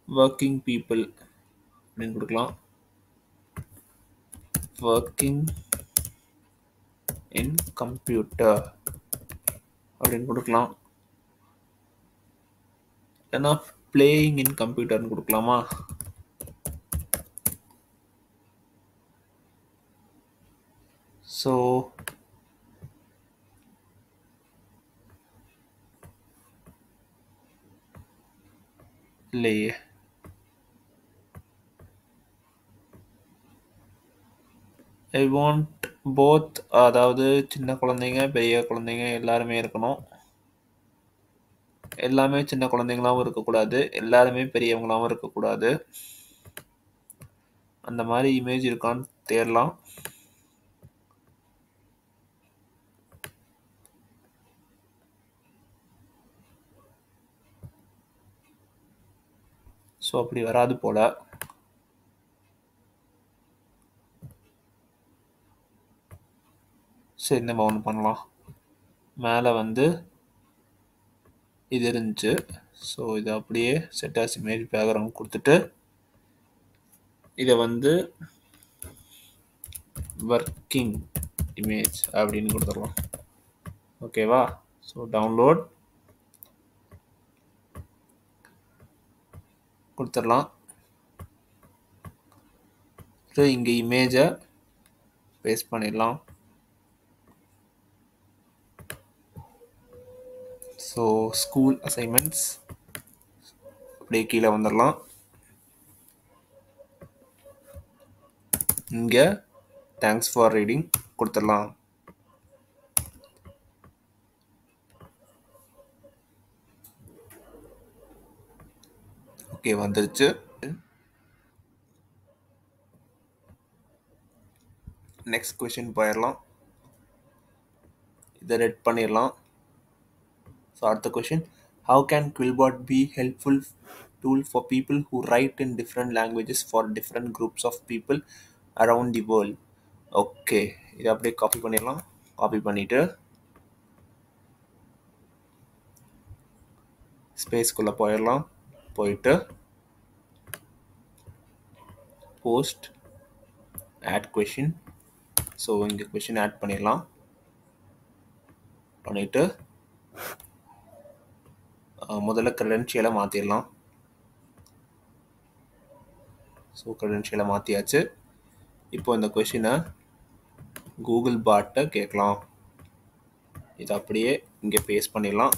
ஒர்க்கிங் பீப்புள் அப்படின்னு கொடுக்கலாம். ஒர்க்கிங் இன் கம்ப்யூட்டர் அப்படின்னு கொடுக்கலாம். ஏன்னா பிளேயிங் இன் கம்ப்யூட்டர்னு கொடுக்கலாமா? ஸோ இல்லையே. ஐ வாண்ட் போத், அதாவது சின்ன குழந்தைங்க பெரிய குழந்தைங்க எல்லாருமே இருக்கணும். எல்லாமே சின்ன குழந்தைங்களாவும் இருக்கக்கூடாது, எல்லாருமே பெரியவங்களாவும் இருக்கக்கூடாது. அந்த மாதிரி இமேஜ் இருக்கான்னு தேடலாம். ஸோ அப்படி வராது போல. சரி, நம்ம ஒன்று பண்ணலாம். மேலே வந்து இது இருந்துச்சு. ஸோ இதை அப்படியே செட் ஆஸ் இமேஜ் பேக்ரவுண்ட் கொடுத்துட்டு இதை வந்து ஒர்க்கிங் இமேஜ் அப்படின்னு கொடுத்துடலாம். ஓகேவா? ஸோ டவுன்லோட் கொடுத்துடலாம். ஸோ இங்கே இமேஜை பேஸ்ட் பண்ணிடலாம். ஸோ ஸ்கூல் அசைன்மெண்ட்ஸ் அப்படியே கீழே வந்துடலாம். இங்கே தேங்க்ஸ் ஃபார் ரீடிங் கொடுத்துடலாம். ஓகே, வந்துருச்சு. நெக்ஸ்ட் கொஷின் போயிடலாம். இதை ரெட் பண்ணிடலாம். ஸோ அடுத்த question, how can Quillbot be helpful tool for people who write in different languages for different groups of people around the world? Okay, இதை அப்படியே காப்பி பண்ணிடலாம். காப்பி பண்ணிவிட்டு ஸ்பேஸ்க்குள்ளே போயிடலாம். போயிட்டு போஸ்ட் ஆட் கொஷின். ஸோ இங்கே கொஷின் ஆட் பண்ணிடலாம். பண்ணிவிட்டு முதல்ல க்ரெடென்ஷியலை மாற்றிடலாம். ஸோ க்ரெடென்ஷியலை மாற்றியாச்சு. இப்போ இந்த கொஷினை கூகுள் பாட்டை கேட்கலாம். இதை அப்படியே இங்கே பேஸ்ட் பண்ணிடலாம்.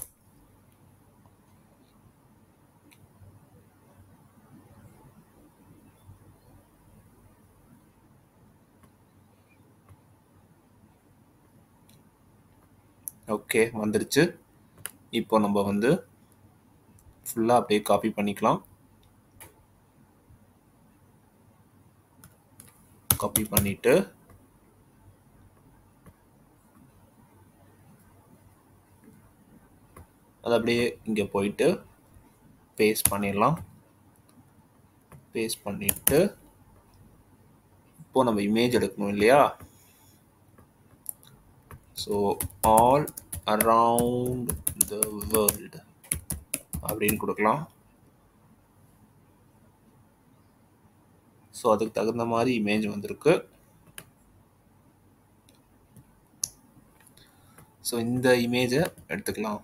ஓகே, வந்துருச்சு. இப்போ நம்ம வந்து ஃபுல்லாக அப்படியே காப்பி பண்ணிக்கலாம். காப்பி பண்ணிவிட்டு அது அப்படியே இங்கே போயிட்டு பேஸ்ட் பண்ணிடலாம். பேஸ்ட் பண்ணிவிட்டு இப்போ நம்ம இமேஜ் எடுக்கணும் இல்லையா? So all around the world அப்படின்னு கொடுக்கலாம். ஸோ அதுக்கு தகுந்த மாதிரி இமேஜ் வந்திருக்கு. ஸோ இந்த இமேஜை எடுத்துக்கலாம்.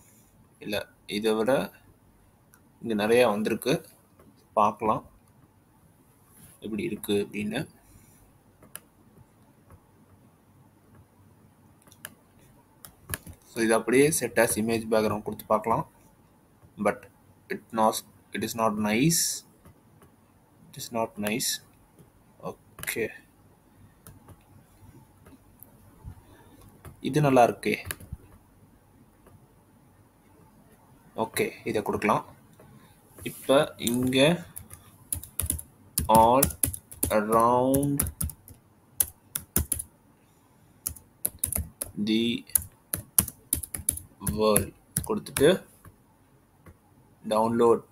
இல்லை, இதை விட இங்கே நிறையா வந்திருக்கு, பார்க்கலாம் எப்படி இருக்குது அப்படின்னு. ஸோ இது அப்படியே செட் ஆஸ் இமேஜ் பேக்ரவுண்ட் கொடுத்து பார்க்கலாம். But it is not nice. It is not nice. Okay, இது நல்லா இருக்கே. ஓகே, இதை கொடுக்கலாம். இப்போ இங்கே ஆல் அரவுண்ட் தி வேர்ல்ட் கொடுத்துட்டு டவுன்லோட்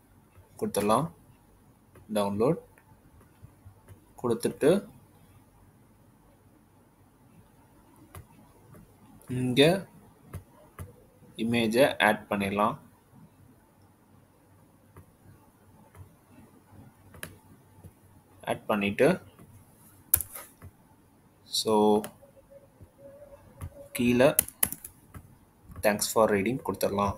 கொடுத்துடலாம். டவுன்லோட் கொடுத்துட்டு இங்கே இமேஜை ஆட் பண்ணிடலாம். ஆட் பண்ணிவிட்டு ஸோ கீழே தேங்க்ஸ் ஃபார் ரீடிங் கொடுத்துடலாம்.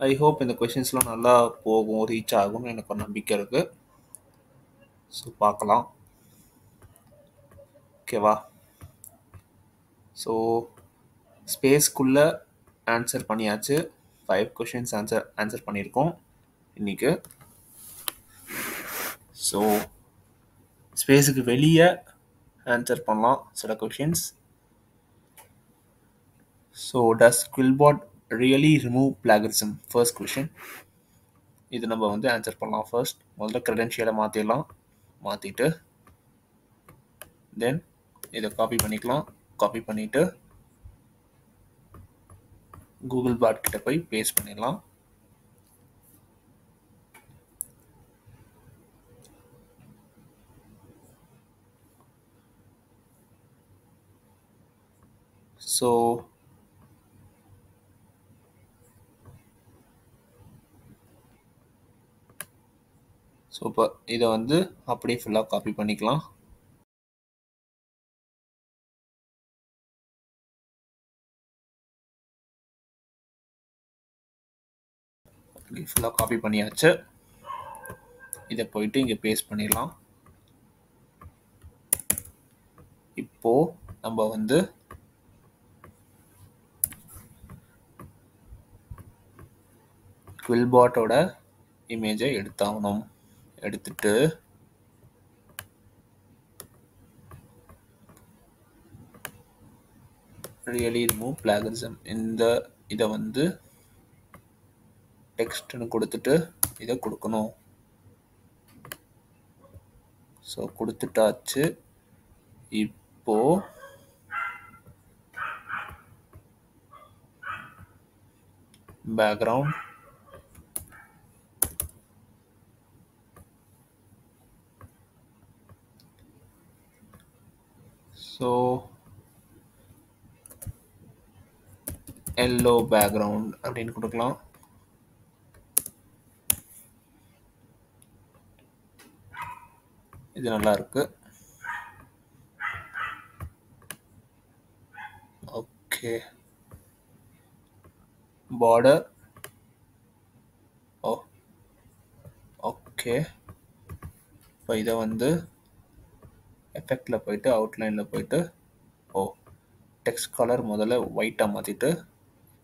ஐ ஹோப் இந்த கொஷின்ஸ்லாம் நல்லா போகும், ரீச் ஆகும்னு எனக்கு ஒரு நம்பிக்கை இருக்குது. ஸோ பார்க்கலாம். ஓகேவா? ஸோ ஸ்பேஸ்க்குள்ளே ஆன்சர் பண்ணியாச்சு. 5 கொஷின்ஸ் ஆன்சர் பண்ணியிருக்கோம். இன்னைக்கு. ஸோ ஸ்பேஸுக்கு வெளியே ஆன்சர் பண்ணலாம் சில questions. So does QuillBot really remove plagiarism? First question. இது நம்ம வந்து ஆன்சர் பண்ணலாம். ஃபர்ஸ்ட் முதல்ல க்ரெடென்ஷியலை மாற்றிடலாம். மாற்றிட்டு தென் இதை காப்பி பண்ணிக்கலாம். காப்பி பண்ணிவிட்டு கூகுள் பாட் கிட்ட போய் பேஸ்ட் பண்ணிடலாம். ஸோ இப்போ இதை வந்து அப்படியே ஃபுல்லாக காப்பி பண்ணிக்கலாம். ஃபுல்லாக காப்பி பண்ணியாச்சு. இதை போயிட்டு இங்கே பேஸ்ட் பண்ணிடலாம். இப்போ நம்ம வந்து குவில்பாட்டோட இமேஜை எடுத்தாகணும். எடுத்துட்டு ரியலி ரிமூவ் பிளாகரிசம் இந்த இதை வந்து டெக்ஸ்ட்னு கொடுத்துட்டு இதை கொடுக்கணும். ஸோ கொடுத்துட்டாச்சு. இப்போ பேக்ரவுண்ட் ஸோ எல்லோ பேக்ரவுண்ட் அப்படின்னு கொடுக்கலாம். இது நல்லா இருக்கு. Okay border okay. இப்போ இதை வந்து எஃபெக்டில் போயிட்டு அவுட்லைனில் போயிட்டு டெக்ஸ்ட் கலர் முதல்ல ஒயிட்டாக மாற்றிட்டு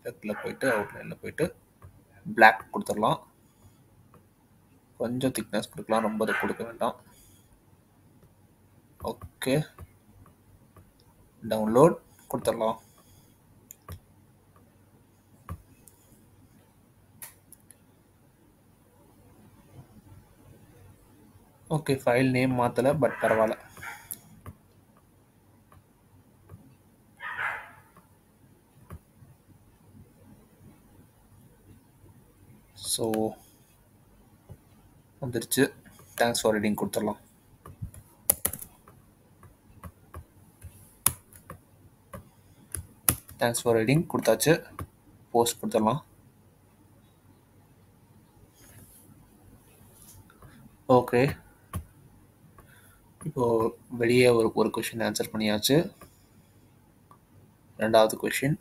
எஃபெக்டில் போயிட்டு அவுட்லைனில் போயிட்டு பிளாக் கொடுத்துடலாம். கொஞ்சம் திக்னஸ் கொடுக்கலாம், ரொம்ப அதை கொடுக்க வேண்டாம். ஓகே டவுன்லோட் கொடுத்துடலாம். ஓகே ஃபைல் நேம் மாற்றலை, பட் பரவாயில்ல. ஸோ வந்துருச்சு. தேங்க்ஸ் ஃபார் ரீடிங் கொடுத்துடலாம். தேங்க்ஸ் ஃபார் ரீடிங் கொடுத்தாச்சு. போஸ்ட் கொடுத்துடலாம். ஓகே இப்போது வெளியே ஒரு கொஷின் ஆன்சர் பண்ணியாச்சு. ரெண்டாவது question.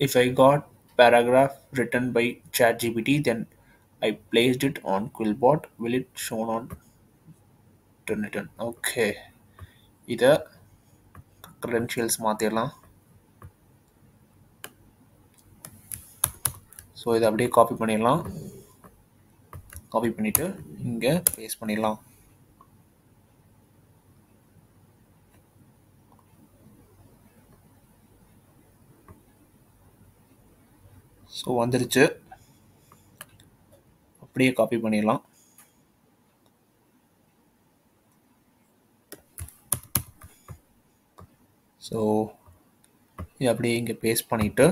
If I got paragraph written by ChatGPT, then I placed it on Quillbot, will it shown on Turnitin? Okay. இதை credentials மாற்றிடலாம். ஸோ இதை அப்படியே காப்பி பண்ணிடலாம். காப்பி பண்ணிவிட்டு இங்கே பேஸ்ட் பண்ணிடலாம். ஸோ வந்துருச்சு. அப்படியே காப்பி பண்ணிடலாம். ஸோ இது அப்படியே இங்கே பேஸ்ட் பண்ணிவிட்டு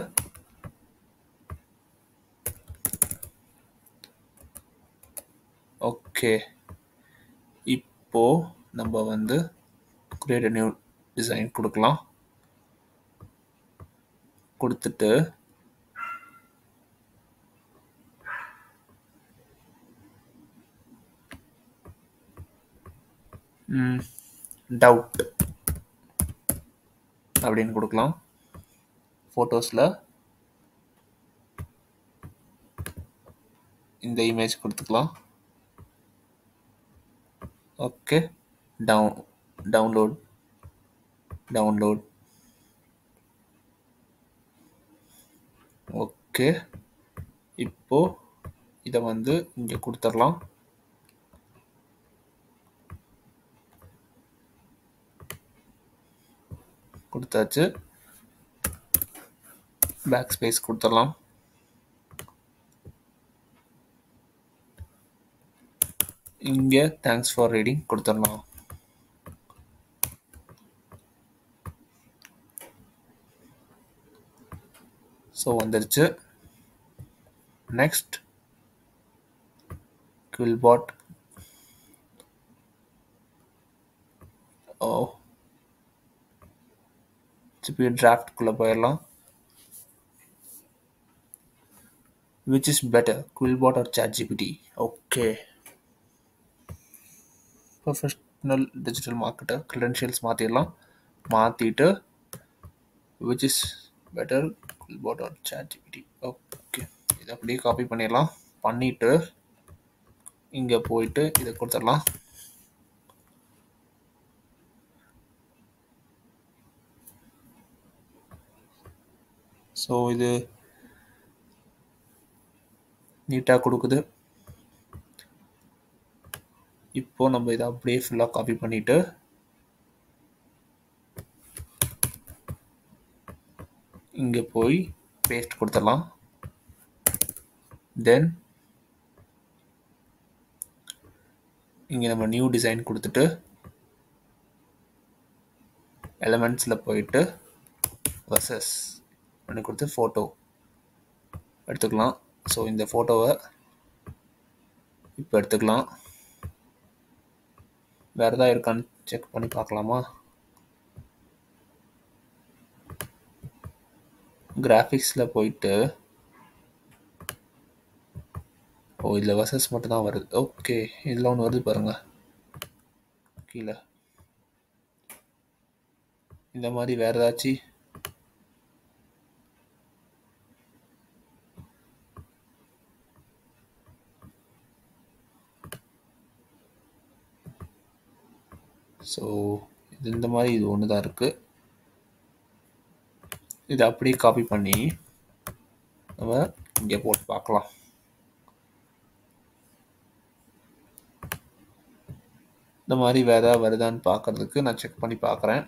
ஓகே இப்போது நம்ம வந்து create a new design கொடுக்கலாம். கொடுத்துட்டு டவுட் அப்படின்னு கொடுக்கலாம். ஃபோட்டோஸில் இந்த இமேஜ் கொடுத்துக்கலாம். ஓகே டவுன்லோட் ஓகே இப்போ இதை வந்து இங்கே கொடுத்துடலாம். கொடுத்தாச்சு. பேக் ஸ்பேஸ் கொடுத்துடலாம். இங்கே தேங்க்ஸ் ஃபார் ரீடிங் கொடுத்துடலாம். ஸோ வந்துருச்சு. Next Quillbot. திருப்பி டிராஃப்ட்குள்ளே போயிடலாம். Which is better, Quillbot or ChatGPT? Okay. Professional digital marketer credentials மாற்றிடலாம். மாற்றிட்டு which is better, Quillbot or ChatGPT? Okay. இதை அப்படியே காப்பி பண்ணிடலாம். பண்ணிவிட்டு இங்கே போயிட்டு இதை கொடுத்துடலாம். ஸோ இது நீட்டாக கொடுக்குது. இப்போ நம்ம இதை அப்படியே ஃபுல்லாக காப்பி பண்ணிவிட்டு இங்கே போய் பேஸ்ட் கொடுத்துடலாம். தென் இங்கே நம்ம நியூ டிசைன் கொடுத்துட்டு எலமெண்ட்ஸில் போயிட்டு வர்சஸ் பண்ணி கொடுத்து ஃபோட்டோ எடுத்துக்கலாம். ஸோ இந்த ஃபோட்டோவை இப்போ எடுத்துக்கலாம். வேறு எதாவது இருக்கான்னு செக் பண்ணி பார்க்கலாமா? கிராஃபிக்ஸில் போயிட்டு இதில் வர்சஸ் மட்டும் தான் வருது. ஓகே, இதில் ஒன்று வருது பாருங்கள் கீழே. இந்த மாதிரி வேறு ஏதாச்சும் ஸோ இது இந்த மாதிரி இது ஒன்று தான் இருக்குது. இதை அப்படியே காப்பி பண்ணி நம்ம இங்கே போட்டு பார்க்கலாம். இந்த மாதிரி வேறு ஏதாவது வருதான்னு பார்க்குறதுக்கு நான் செக் பண்ணி பார்க்குறேன்.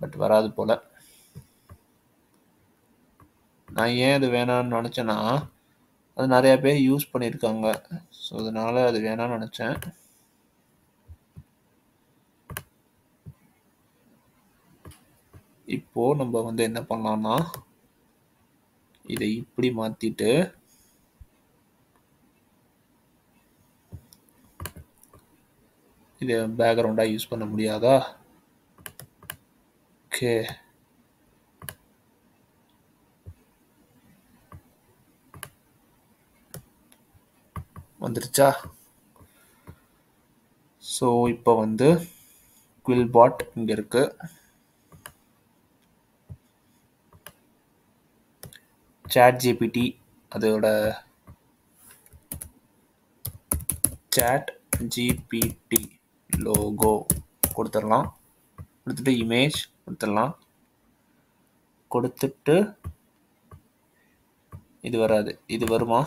பட் வராது போல். நான் ஏன் அது வேணான்னு நினச்சேன்னா அது நிறையா பேர் யூஸ் பண்ணியிருக்காங்க. ஸோ அதனால் அது வேணான்னு நினச்சேன். இப்போது நம்ம வந்து என்ன பண்ணலாம்னா இதை இப்படி மாற்றிட்டு இதை பேக்ரவுண்டாக யூஸ் பண்ண முடியாதா? ஓகே, வந்துருச்சா? ஸோ இப்போ வந்து Quillbot இங்கே இருக்கு. ChatGPT அதோட ChatGPT லோகோ கொடுத்துடலாம். கொடுத்துட்டு இமேஜ் கொடுத்துடலாம். கொடுத்துட்டு இது வராது, இது வருமா?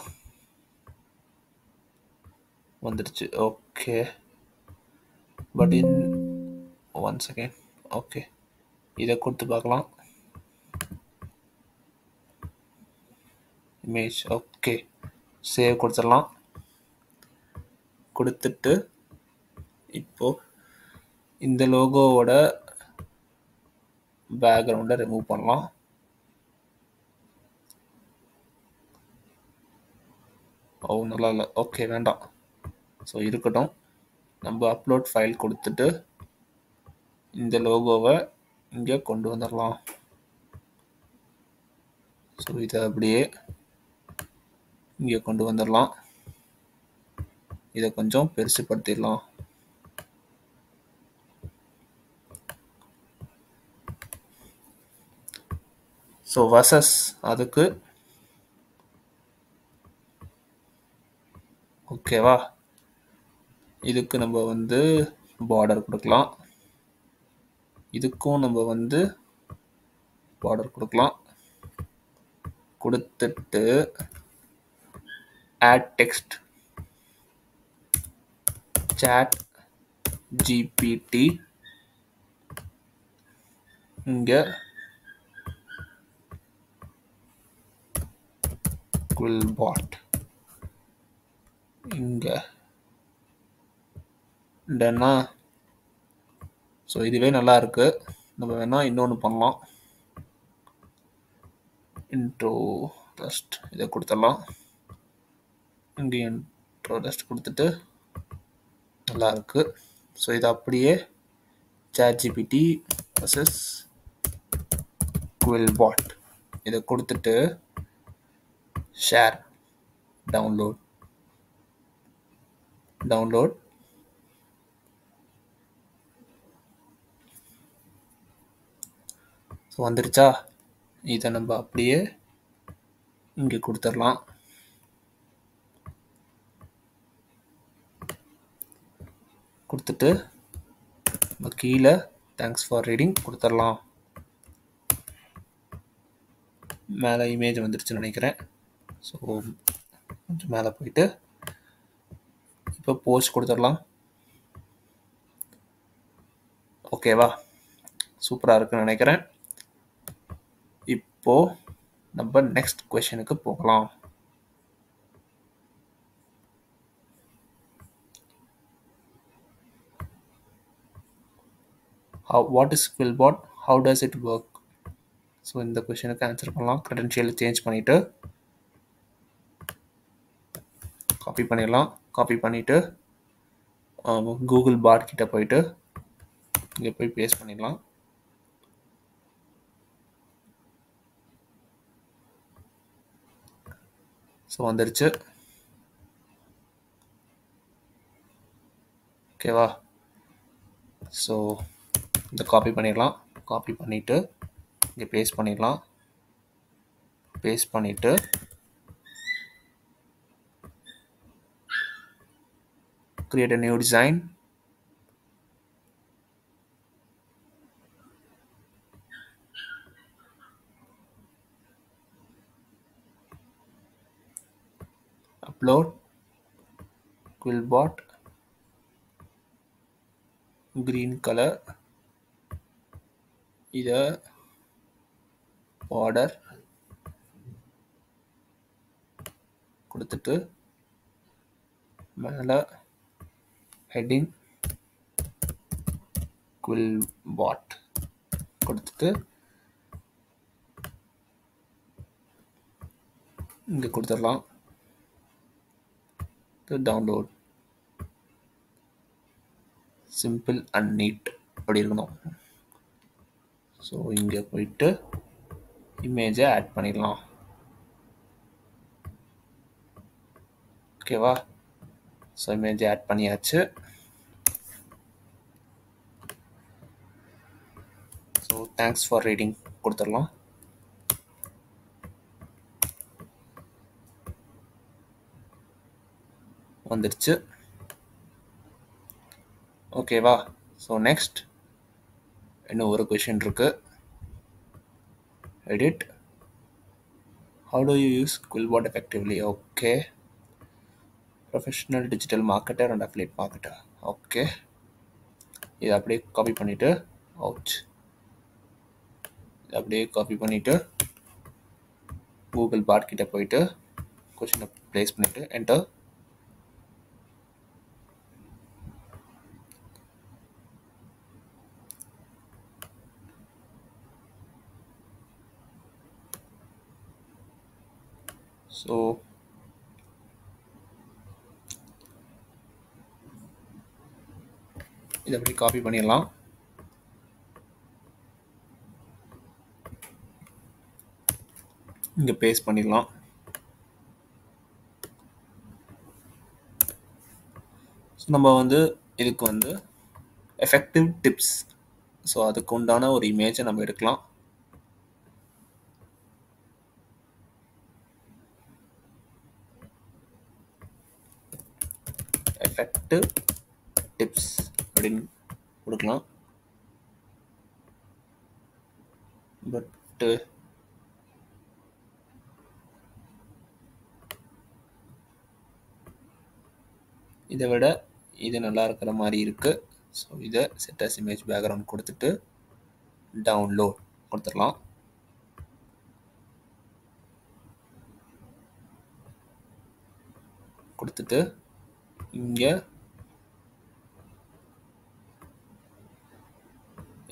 வந்துடுச்சு. Okay, but in 1 second. Okay, இதை கொடுத்து பார்க்கலாம். இமேஜ். ஓகே, சேவ் கொடுத்துடலாம். கொடுத்துட்டு இப்போ இந்த லோகோவோட பேக்ரவுண்டை ரிமூவ் பண்ணலாம். நல்லா இல்லை. ஓகே, வேண்டாம். ஸோ இருக்கட்டும். நம்ம அப்லோட் ஃபைல் கொடுத்துட்டு இந்த லோகோவை இங்கே கொண்டு வந்துடலாம். ஸோ இதை அப்படியே இங்கே கொண்டு வந்துடலாம். இதை கொஞ்சம் பெருசுப்படுத்திடலாம். ஸோ வர்சஸ் அதுக்கு ஓகேவா? இதுக்கு நம்ம வந்து பார்டர் கொடுக்கலாம். இதுக்கும் நம்ம வந்து பார்டர் கொடுக்கலாம். கொடுத்துட்டு add text chat gpt இங்க quillbot இங்க டன்னா. ஸோ இதுவே நல்லா இருக்கு. நம்ம வேணா இன்னொன்று பண்ணலாம். இன்ட்ரோ டெஸ்ட் இதை கொடுத்துடலாம். இங்கே இன்ட்ரோ டெஸ்ட் கொடுத்துட்டு நல்லா இருக்கு. ஸோ இதை அப்படியே ChatGPT vs quillbot இதை கொடுத்துட்டு ஷேர் டவுன்லோட் ஸோ வந்துருச்சா? இதை நம்ம அப்படியே இங்கே கொடுத்துடலாம். கொடுத்துட்டு நம்ம கீழே தேங்க்ஸ் ஃபார் ரீடிங் கொடுத்துடலாம். மேலே இமேஜ் வந்துருச்சுன்னு நினைக்கிறேன். ஸோ கொஞ்சம் மேலே போயிட்டு இப்போ போஸ்ட் கொடுத்துடலாம். ஓகேவா? சூப்பராக இருக்குன்னு நினைக்கிறேன். இப்போ நம்ம நெக்ஸ்ட் கொஸ்டினுக்கு போகலாம். What is quillbot? How does it work? So இந்த கொஸ்டினுக்கு ஆன்சர் பண்ணலாம். க்ரெடென்ஷியல் சேஞ்ச் பண்ணிவிட்டு காப்பி பண்ணிடலாம். காப்பி பண்ணிவிட்டு கூகுள் பாட் கிட்ட போயிட்டு இங்கே போய் பேஸ்ட் பண்ணிடலாம். ஸோ வந்துருச்சு. ஓகேவா? ஸோ இதை காப்பி பண்ணிடலாம். காப்பி பண்ணிவிட்டு இங்கே பேஸ்ட் பண்ணிடலாம். பேஸ்ட் பண்ணிவிட்டு create a new design. Upload quillbot green color. இதை border கொடுத்துட்டு மேலே heading quillbot கொடுத்துட்டு இங்கே கொடுத்துடலாம். டவுன்லோட் சிம்பிள் அண்ட் நீட் அப்படி இருக்கணும். ஸோ இங்கே போயிட்டு இமேஜை ஆட் பண்ணிடலாம். ஓகேவா? ஸோ இமேஜை ஆட் பண்ணியாச்சு. ஸோ தேங்க்ஸ் ஃபார் ரீடிங் கொடுத்துடலாம். வந்துருச்சு. ஓகேவா? ஸோ நெக்ஸ்ட் இன்னும் ஒரு கொஷின் இருக்கு. Edit. How do you use quillbot effectively? Okay. Professional digital marketer and affiliate marketer. Okay. இதை அப்படியே காப்பி பண்ணிட்டு இதை அப்படியே காப்பி பண்ணிட்டு கூகுள் பாட் கிட்ட போயிட்டு கொஷினை ப்ளேஸ் பண்ணிட்டு என்டர். ஸோ இதை அப்படி காப்பி பண்ணிடலாம். இங்கே பேஸ்ட் பண்ணிடலாம். ஸோ நம்ம இதுக்கு எஃபெக்டிவ் டிப்ஸ், ஸோ அதுக்கு உண்டான ஒரு இமேஜை நம்ம எடுக்கலாம். எஃபெக்டிவ் டிப்ஸ் அப்படின்னு கொடுக்கலாம். பட் இதை விட இது நல்லா இருக்கிற மாதிரி இருக்குது. ஸோ இதை செட் அஸ் இமேஜ் பேக்ரவுண்ட் கொடுத்துட்டு டவுன்லோட் கொடுத்துடலாம். கொடுத்துட்டு இங்கே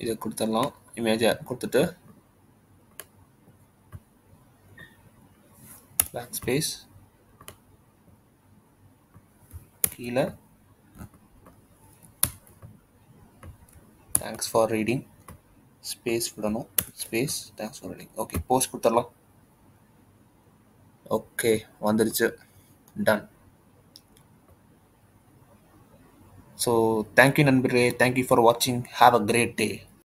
இதை கொடுத்துடலாம். இமேஜை கொடுத்துட்டு பேக் ஸ்பேஸ் கீழே தேங்க்ஸ் ஃபார் ரீடிங் ஸ்பேஸ் விடணும். Space thanks for reading. Okay, post கொடுத்துடலாம். ஓகே, வந்துருச்சு. டன். ஸோ தேங்க்யூ நண்பர்களே. தேங்க்யூ ஃபார் வாட்சிங். Have a great day.